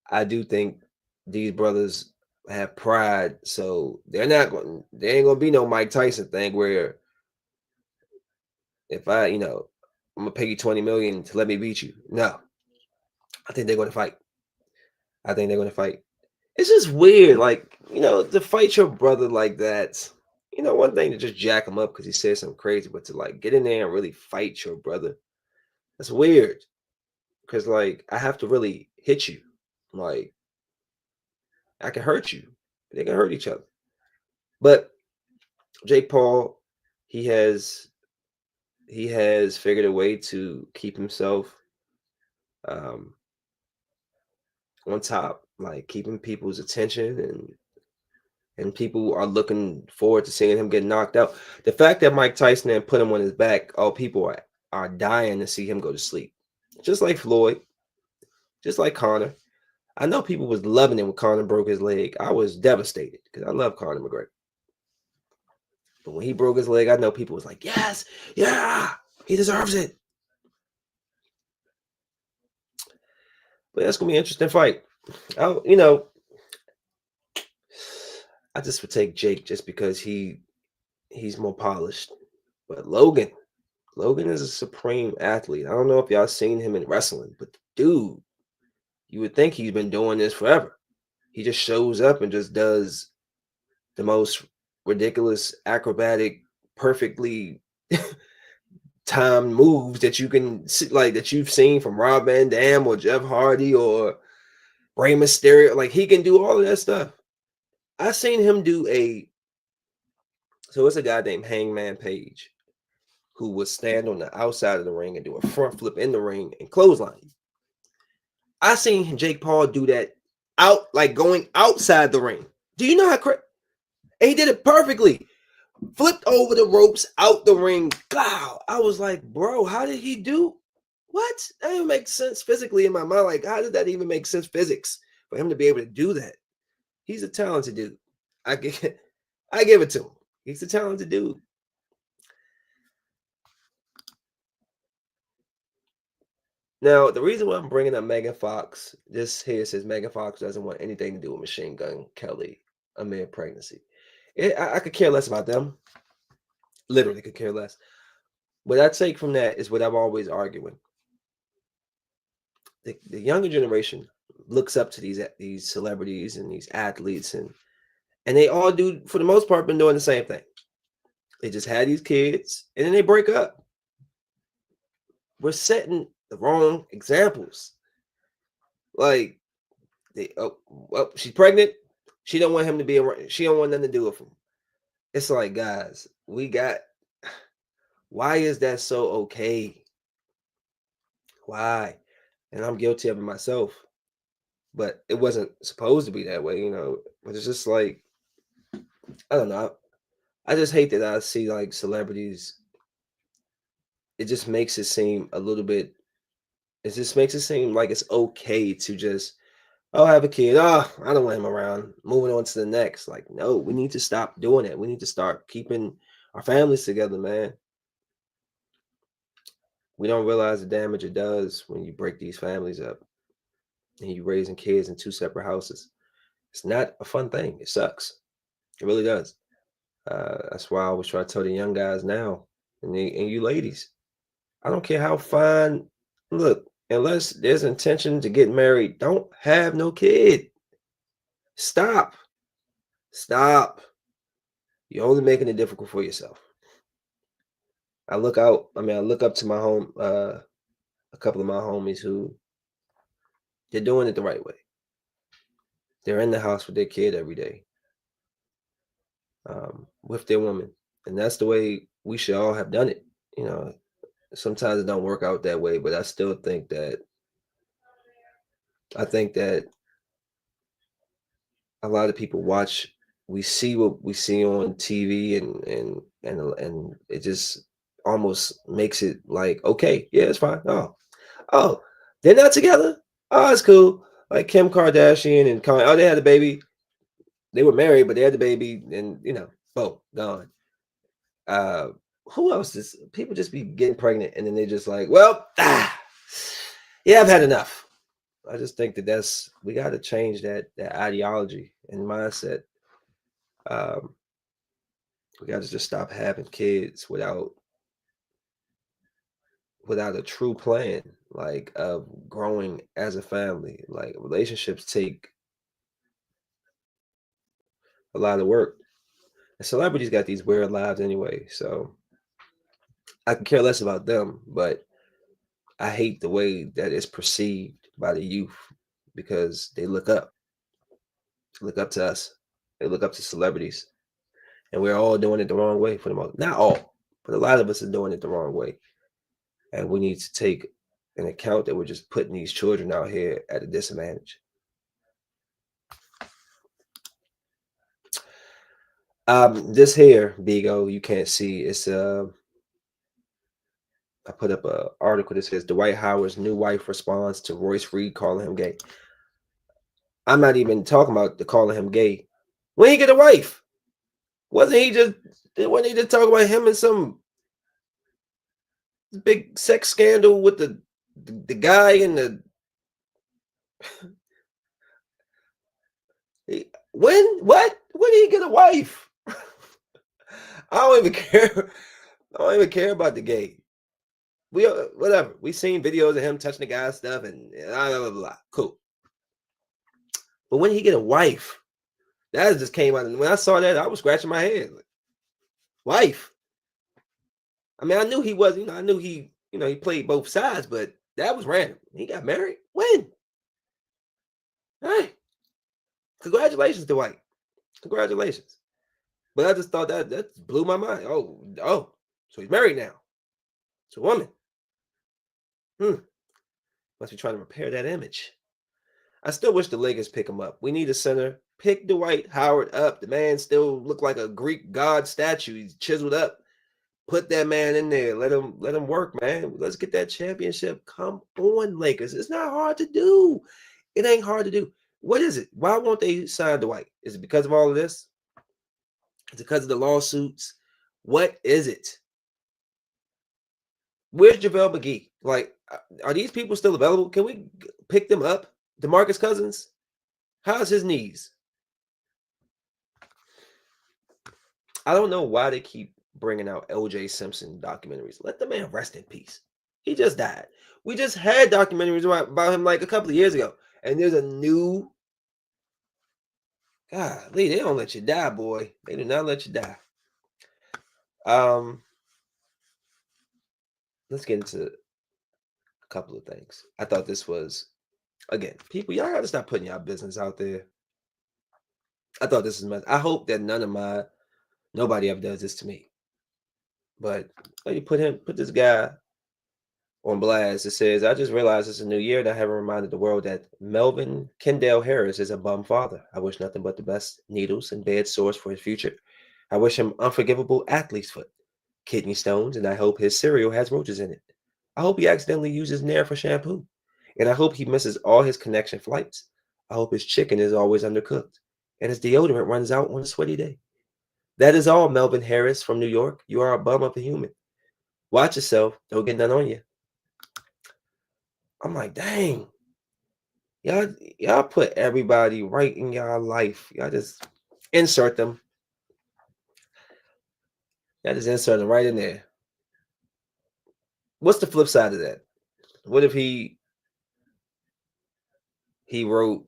I do think these brothers have pride, so there ain't gonna be no Mike Tyson thing where if I'm gonna pay you 20 million to let me beat you. No, I think they're gonna fight. I think they're gonna fight. It's just weird, like, to fight your brother like that. One thing to just jack him up because he said something crazy, but to like get in there and really fight your brother, that's weird. Because like I have to really hit you. Like I can hurt you. They can hurt each other. But Jake Paul, he has figured a way to keep himself um on top, like keeping people's attention, and people are looking forward to seeing him get knocked out. The fact that Mike Tyson then put him on his back, people are dying to see him go to sleep. Just like Floyd, just like Conor. I know people was loving it when Conor broke his leg. I was devastated because I love Conor McGregor. But when he broke his leg, I know people was like, yes, yeah, he deserves it. But that's gonna be an interesting fight. I, I just would take Jake just because he's more polished. But Logan is a supreme athlete. I don't know if y'all seen him in wrestling, but dude, you would think he's been doing this forever. He just shows up and just does the most ridiculous, acrobatic, perfectly timed moves that you can see, like that you've seen from Rob Van Dam or Jeff Hardy or Rey Mysterio. Like he can do all of that stuff. I seen him do so it's a guy named Hangman Page who would stand on the outside of the ring and do a front flip in the ring and clothesline. I seen Jake Paul do that like going outside the ring. Do you know how crazy? And he did it perfectly. Flipped over the ropes out the ring. Wow. I was like, bro, how did he do? What? That didn't make sense physically in my mind. Like, how did that even make sense physics for him to be able to do that? He's a talented dude. I give it to him. He's a talented dude. Now, the reason why I'm bringing up Megan Fox, this here says Megan Fox doesn't want anything to do with Machine Gun Kelly amid pregnancy. I could care less about them. Literally could care less. What I take from that is what I'm always arguing. The younger generation looks up to these celebrities and these athletes, and they all do, for the most part, been doing the same thing. They just had these kids and then they break up. We're setting the wrong examples. Like she's pregnant. She don't want him to be around. She don't want nothing to do with him. It's like, guys, why is that so okay? Why? And I'm guilty of it myself. but it wasn't supposed to be that way, you know. But it's just like, I don't know. I just hate that I see like celebrities. It just makes it seem a little bit. It just makes it seem like it's okay to just, oh, have a kid. Oh, I don't want him around. Moving on to the next. Like, no, we need to stop doing it. We need to start keeping our families together, man. We don't realize the damage it does when you break these families up and you raising kids in two separate houses. It's not a fun thing. It sucks. It really does. That's why I always try to tell the young guys now, and you ladies, I don't care how fine. Look, unless there's intention to get married, don't have no kid. Stop. Stop. You're only making it difficult for yourself. I look out. I mean, I look up to my home, a couple of my homies who they're doing it the right way. They're in the house with their kid every day, with their woman, and that's the way we should all have done it. You know, sometimes it don't work out that way, but I still think that a lot of people watch. We see what we see on TV, and it just almost makes it like, okay, yeah, it's fine. Oh, they're not together. Oh, it's cool. Like Kim Kardashian and Kanye. Oh, they had a baby. They were married, but they had the baby, and boom, gone. Uh, who else is people just be getting pregnant and then they just like, well, yeah, I've had enough. I just think that's we got to change that ideology and mindset. Um, we got to just stop having kids without a true plan, like of growing as a family. Like relationships take a lot of work. And celebrities got these weird lives anyway, so I can care less about them. But I hate the way that it's perceived by the youth because they look up to us, they look up to celebrities, and we're all doing it the wrong way for the most. Not all, but a lot of us are doing it the wrong way, and we need to take an account that we're just putting these children out here at a disadvantage. This here, Bigo, you can't see. It's I put up a article that says Dwight Howard's new wife responds to Royce Reed calling him gay. I'm not even talking about the calling him gay. When he get a wife, wasn't he just talking about him and some big sex scandal with the guy and the when did he get a wife? I don't even care. I don't even care about the gay. We whatever. We seen videos of him touching the guy's stuff and blah, blah, blah, blah. Cool. But when did he get a wife? That just came out. And when I saw that, I was scratching my head. Like, wife. I mean, I knew he was, I knew he played both sides, but that was random. He got married. When? Hey, congratulations, Dwight. Congratulations. But I just thought that blew my mind. Oh, so he's married now. It's a woman. Must be trying to repair that image. I still wish the Lakers pick him up. We need a center. Pick Dwight Howard up. The man still looked like a Greek god statue. He's chiseled up. Put that man in there. Let him work, man. Let's get that championship. Come on, Lakers. It's not hard to do. It ain't hard to do. What is it? Why won't they sign Dwight? Is it because of all of this? Is it because of the lawsuits? What is it? Where's JaVale McGee? Like, are these people still available? Can we pick them up? DeMarcus Cousins? How's his knees? I don't know why they keep bringing out LJ Simpson documentaries. Let the man rest in peace. He just died. We just had documentaries about him like a couple of years ago. And there's a new. Golly, they don't let you die, boy. They do not let you die. Let's get into a couple of things. I thought this was, again, people, y'all gotta stop putting y'all business out there. I thought this was I hope that nobody ever does this to me. But you put this guy on blast. It says, I just realized it's a new year and I haven't reminded the world that Melvin Kendall Harris is a bum father. I wish nothing but the best needles and bed sores for his future. I wish him unforgivable athlete's foot, kidney stones, and I hope his cereal has roaches in it. I hope he accidentally uses Nair for shampoo. And I hope he misses all his connection flights. I hope his chicken is always undercooked and his deodorant runs out on a sweaty day. That is all, Melvin Harris from New York. You are a bum of a human. Watch yourself. Don't get none on you. I'm like, dang. Y'all put everybody right in y'all life. Y'all just insert them. Y'all just insert them right in there. What's the flip side of that? What if he wrote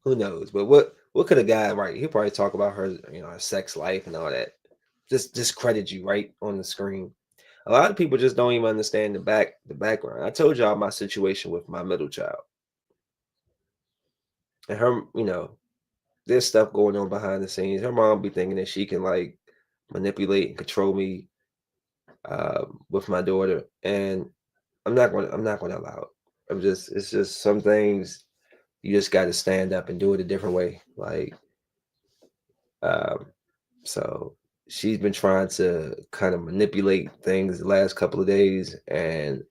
who knows? But what could a guy write? He'll probably talk about her, her sex life and all that. Just discredit you right on the screen. A lot of people just don't even understand the background. I told y'all my situation with my middle child. And her, there's stuff going on behind the scenes. Her mom be thinking that she can like manipulate and control me with my daughter, and I'm not going to allow it. It's just some things you just got to stand up and do it a different way. Like, so she's been trying to kind of manipulate things the last couple of days, and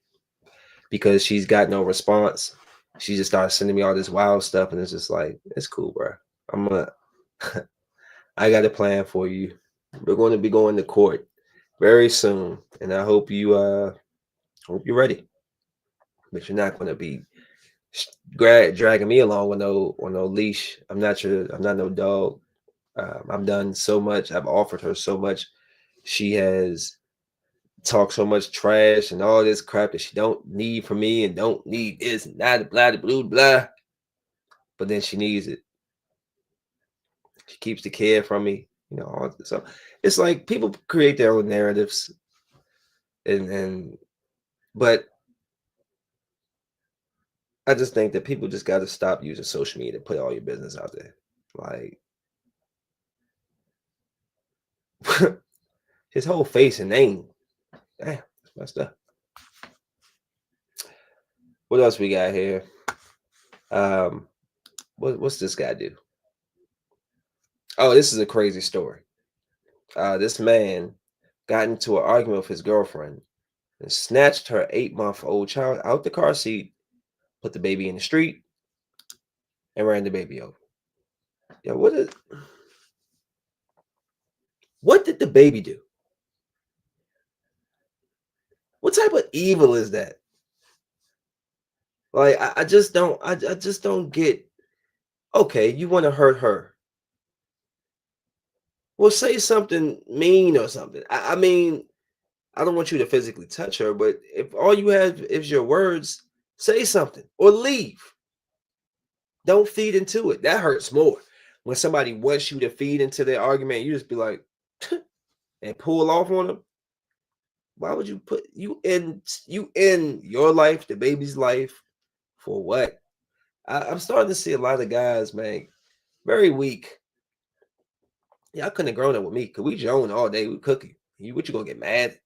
because she's got no response, she just started sending me all this wild stuff, and it's just like, it's cool, bro. I got a plan for you. We're going to be going to court very soon, and I hope you're ready. But you're not going to be dragging me along with no leash. I'm not no dog. I've done so much. I've offered her so much. She has talked so much trash and all this crap that she don't need from me and don't need this and that, blah, blah, blah, blah. But then she needs it. She keeps the kid from me, so it's like people create their own narratives, but I just think that people just got to stop using social media to put all your business out there. Like, his whole face and name, damn, that's messed up. What else we got here? What's this guy do? Oh, this is a crazy story. This man got into an argument with his girlfriend and snatched her 8-month-old child out the car seat, put the baby in the street, and ran the baby over. Yeah, what did the baby do? What type of evil is that? Like, I just don't get. Okay, you want to hurt her. Well, say something mean or something. I mean, I don't want you to physically touch her, but if all you have is your words, say something or leave. Don't feed into it. That hurts more. When somebody wants you to feed into their argument, you just be like, and pull off on them. Why would you put you in your life, the baby's life, for what? I'm starting to see a lot of guys, man, very weak. Y'all couldn't have grown up with me, cause we joan all day, we cooking. What you gonna get mad?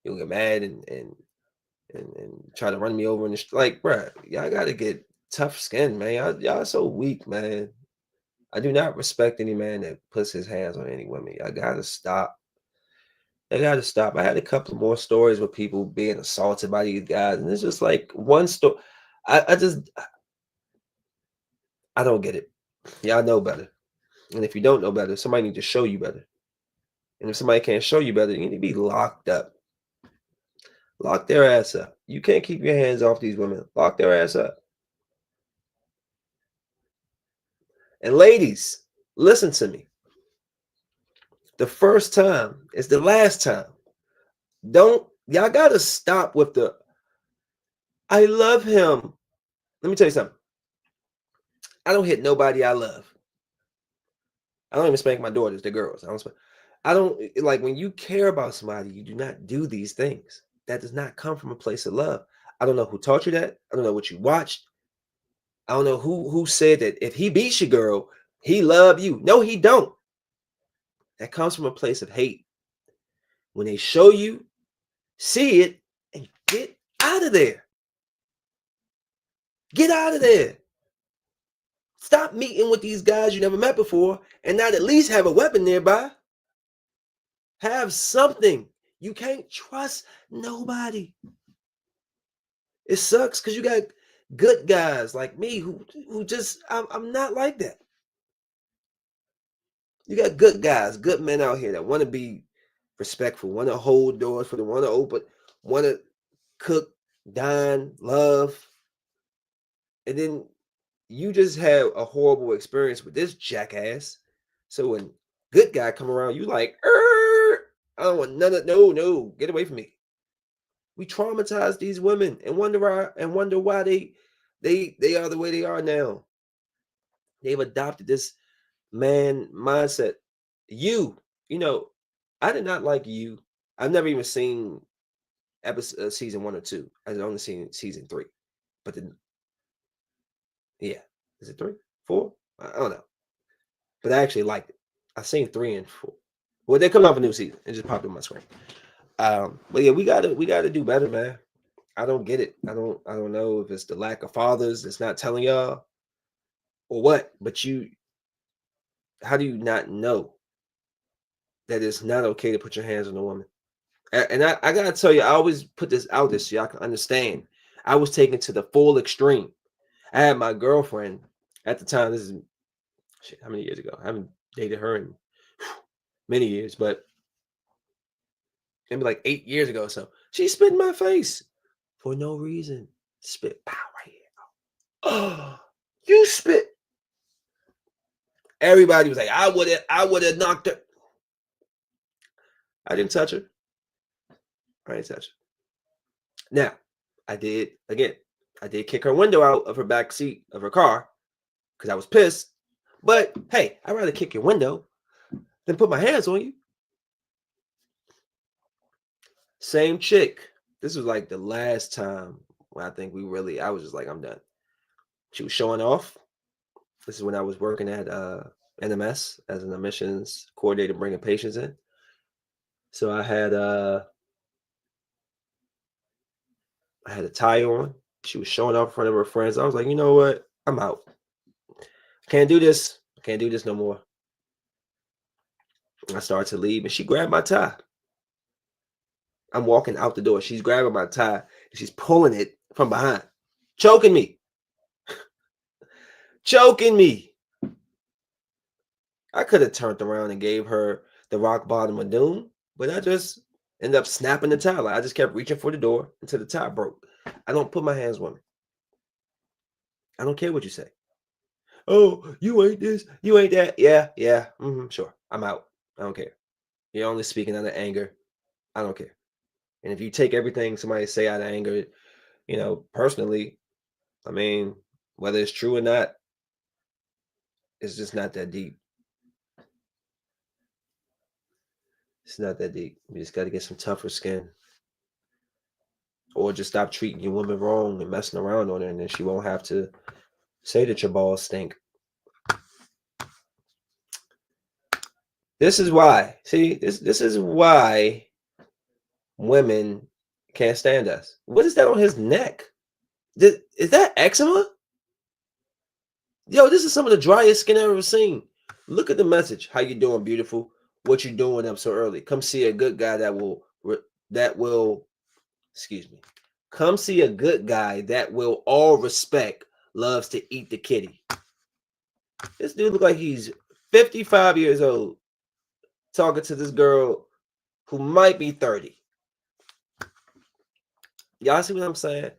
You gonna get mad and try to run me over in the like, bruh, y'all gotta get tough skin, man. Y'all so weak, man. I do not respect any man that puts his hands on any woman. Y'all gotta stop. They gotta stop. I had a couple more stories with people being assaulted by these guys, and it's just like one story. I don't get it. Y'all know better. And if you don't know better, somebody need to show you better. And if somebody can't show you better, you need to be locked up. Lock their ass up. You can't keep your hands off these women. Lock their ass up. And ladies, listen to me. The first time is the last time. Y'all gotta stop with the I love him. Let me tell you something. I don't hit nobody I love. I don't even spank my daughters, the girls. I don't like when you care about somebody, you do not do these things. That does not come from a place of love. I don't know who taught you that. I don't know what you watched. I don't know who said that if he beats your girl, he love you. No, he don't. That comes from a place of hate. When they show you, see it, and get out of there. Get out of there. Stop meeting with these guys you never met before and not at least have a weapon nearby. Have something. You can't trust nobody. It sucks because you got good guys like me who just, I'm not like that. You got good guys, good men out here that want to be respectful, want to hold doors for them, want to open, want to cook, dine, love. And then you just have a horrible experience with this jackass. So when good guy come around, you like, I don't want none of, no, get away from me. We traumatize these women and wonder why they are the way they are now. They've adopted this man mindset. You know, I did not like You. I've never even seen episode season 1 or 2. I've only seen season 3. But then, yeah, is it 3, 4? I don't know. But I actually liked it. I've seen 3 and 4. Well, they're coming off a new season. It just popped in my screen. But yeah, we gotta do better, man. I don't get it. I don't know if it's the lack of fathers that's not telling y'all or what. But how do you not know that it's not okay to put your hands on a woman? And I gotta tell you, I always put this out there so y'all can understand. I was taken to the full extreme. I had my girlfriend at the time. This is how many years ago? I haven't dated her in many years, but maybe like 8 years ago or so. She spit in my face for no reason. Spit, pow, right here. Oh, you spit. Everybody was like, I would have knocked her. I didn't touch her. I didn't touch her. Now, I did kick her window out of her back seat of her car because I was pissed. But hey, I'd rather kick your window than put my hands on you. Same chick. This was like the last time when I think I was just like, I'm done. She was showing off. This is when I was working at NMS as an admissions coordinator, bringing patients in. So I had a tie on. She was showing off in front of her friends. I was like, you know what? I'm out. Can't do this. I can't do this no more. I started to leave, and she grabbed my tie. I'm walking out the door. She's grabbing my tie, and she's pulling it from behind, choking me. Choking me. I could have turned around and gave her the rock bottom of doom, but I just ended up snapping the tie. Like, I just kept reaching for the door until the tie broke. I don't put my hands on me. I don't care what you say. Oh, you ain't this, you ain't that. Yeah, sure. I'm out. I don't care. You're only speaking out of anger. I don't care. And if you take everything somebody say out of anger, personally, I mean, whether it's true or not, it's just not that deep. It's not that deep. You just got to get some tougher skin. Or just stop treating your woman wrong and messing around on her, and then she won't have to say that your balls stink. This is why. See, this is why women can't stand us. What is that on his neck? Is that eczema? Yo, this is some of the driest skin I've ever seen. Look at the message. How you doing, beautiful? What you doing up so early? Come see a good guy that will, excuse me. Come see a good guy that will all respect, loves to eat the kitty. This dude look like he's 55 years old talking to this girl who might be 30. Y'all see what I'm saying?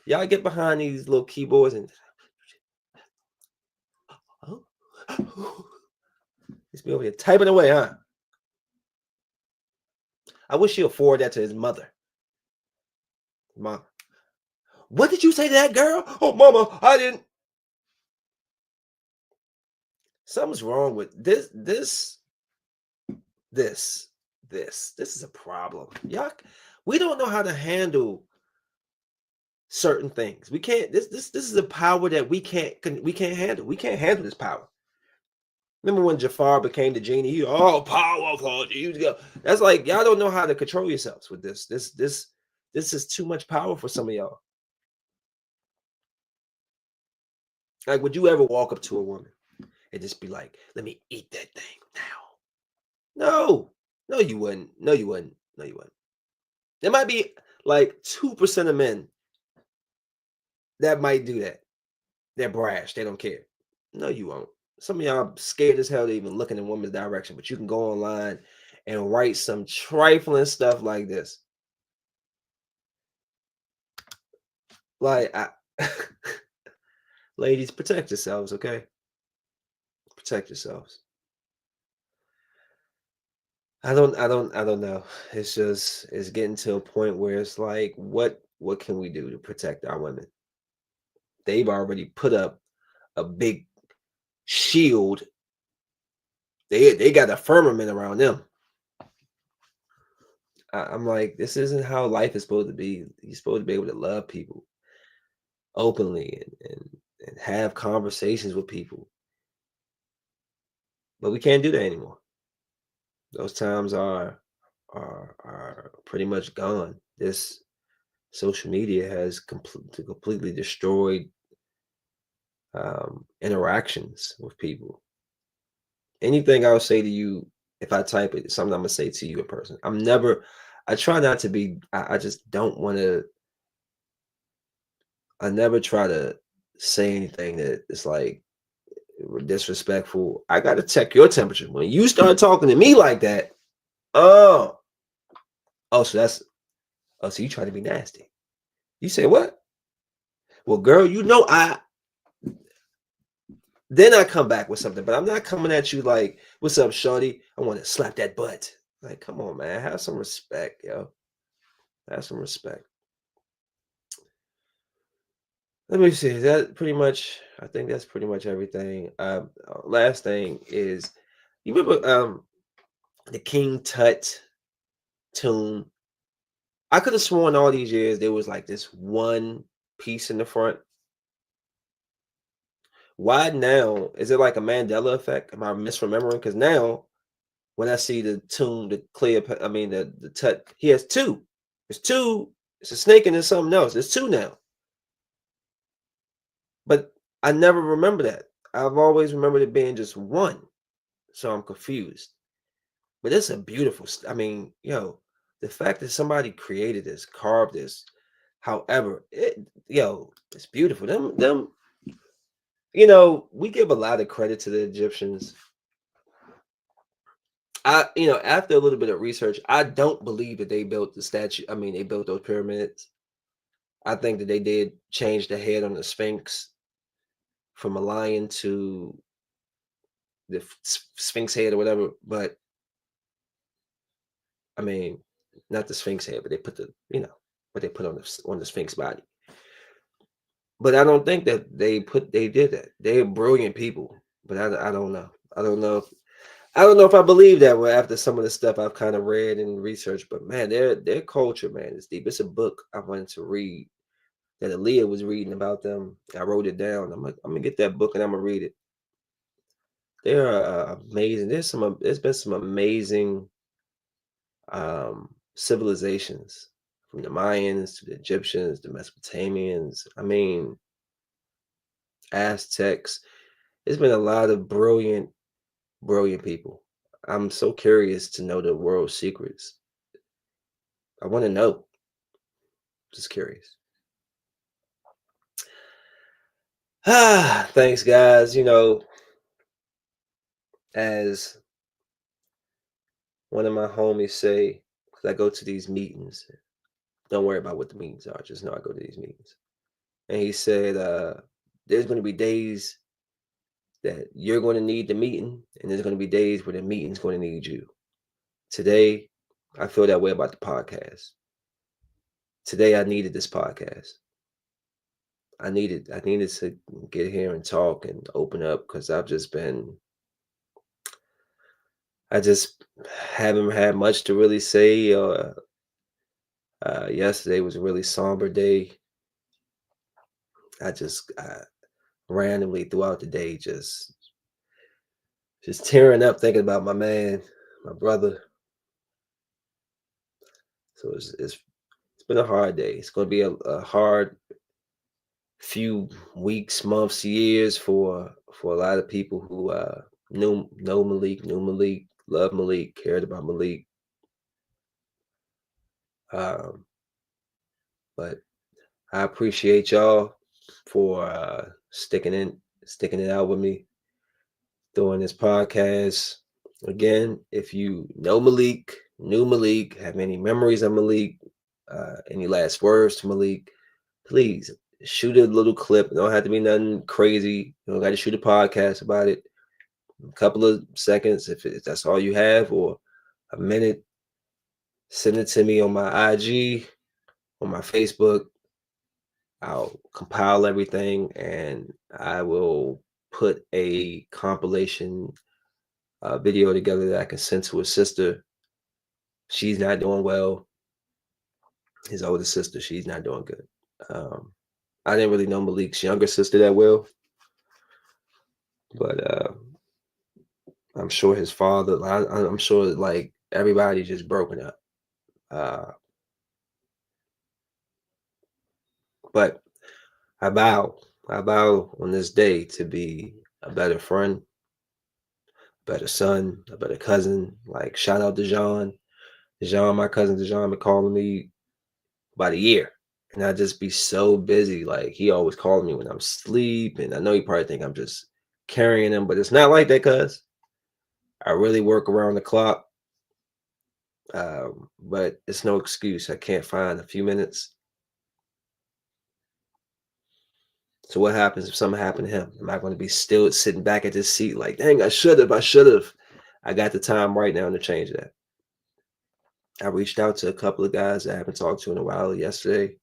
Y'all get behind these little keyboards and he's be over here typing away, huh? I wish he'll forward that to his mother. Mom, what did you say to that girl? Oh, mama, I didn't. Something's wrong with this. This is a problem. Y'all, we don't know how to handle certain things. We can't. This is a power that we can't handle. We can't handle this power. Remember when Jafar became the genie? He all powerful. That's like y'all don't know how to control yourselves with this. This is too much power for some of y'all. Like, would you ever walk up to a woman and just be like, "Let me eat that thing now"? No, no, you wouldn't. No, you wouldn't. No, you wouldn't. There might be like 2% of men that might do that. They're brash. They don't care. No, you won't. Some of y'all scared as hell to even look in a woman's direction, but you can go online and write some trifling stuff like this. Like, ladies, protect yourselves, okay? Protect yourselves. I don't know. It's getting to a point where it's like, what can we do to protect our women? They've already put up a big shield. They got a firmament around them. I'm like, this isn't how life is supposed to be. You're supposed to be able to love people openly and have conversations with people. But we can't do that anymore. Those times are pretty much gone. This social media has completely destroyed interactions with people. Anything I'll say to you, if I type it, something I'm gonna say to you in person. I try not to be, I just don't want to, I never try to say anything that is like disrespectful. I gotta check your temperature. When you start talking to me like that, oh, oh, so you try to be nasty. You say what? Well, girl, then I come back with something, but I'm not coming at you like, what's up, shorty? I want to slap that butt. Like, come on, man. Have some respect, yo. Have some respect. Let me see. Is that pretty much? I think that's pretty much everything. Last thing is, you remember the King Tut tune? I could have sworn all these years there was like this one piece in the front. Why now? Is it like a Mandela effect? Am I misremembering? Because now when I see the tune, the Cleopatra, I mean the Tut, he has two. There's two. It's a snake and there's something else. There's two now. But I never remember that. I've always remembered it being just one. So I'm confused. But it's a beautiful, I mean, yo, the fact that somebody created this, carved this, however, it's beautiful. We give a lot of credit to the Egyptians. After a little bit of research, I don't believe that they built the statue. I mean, they built those pyramids. I think that they did change the head on the Sphinx from a lion to the Sphinx head or whatever. But I mean, not the Sphinx head, but they put what they put on the Sphinx body. But I don't think that they did that. They're brilliant people, but I don't know. I don't know if I believe that after some of the stuff I've kind of read and researched. But man, their culture, man, is deep. It's a book I wanted to read that Aaliyah was reading about them. I wrote it down. I'm gonna get that book and I'm gonna read it. They are amazing. There's been some amazing civilizations, from the Mayans to the Egyptians, the Mesopotamians. I mean, Aztecs. There's been a lot of brilliant people. I'm so curious to know the world's secrets. I want to know. Just curious. Thanks, guys. As one of my homies say, because I go to these meetings. Don't worry about what the meetings are. Just know I go to these meetings. And he said, there's going to be days that you're going to need the meeting, and there's going to be days where the meeting's going to need you. Today, I feel that way about the podcast. Today, I needed this podcast. I needed to get here and talk and open up, because I just haven't had much to really say. Yesterday was a really somber day. I randomly throughout the day just just tearing up thinking about my man, my brother. So it's been a hard day. It's going to be a hard few weeks, months, years for a lot of people who knew Malik, loved Malik, cared about Malik. Um, but I appreciate y'all for sticking it out with me doing this podcast. Again, if you know Malik, knew Malik, have any memories of Malik, any last words to Malik, please shoot a little clip. It don't have to be nothing crazy. You don't got to shoot a podcast about it. A couple of seconds, if that's all you have, or a minute. Send it to me on my IG, on my Facebook. I'll compile everything and I will put a compilation video together that I can send to his sister. She's not doing well. His older sister, she's not doing good. I didn't really know Malik's younger sister that well, but I'm sure his father, I'm sure like everybody just broken up. But I vow on this day to be a better friend, better son, a better cousin. Like shout out to Jean. Jean, my cousin Jean, been calling me about a year. And I just be so busy. Like he always calling me when I'm asleep. And I know you probably think I'm just carrying him, but it's not like that, cuz I really work around the clock. But it's no excuse. I can't find a few minutes. So what happens if something happened to him? Am I going to be still sitting back at this seat like, dang, I should have. I got the time right now to change that. I reached out to a couple of guys I haven't talked to in a while yesterday.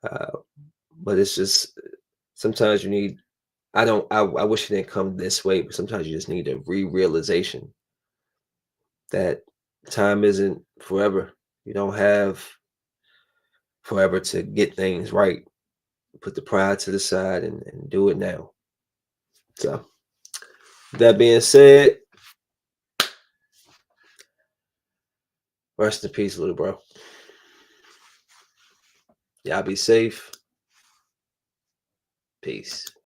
But it's just sometimes you need, I wish it didn't come this way, but sometimes you just need a realization that time isn't forever. You don't have forever to get things right. Put the pride to the side and do it now. So, that being said, rest in peace, little bro. Y'all be safe. Peace.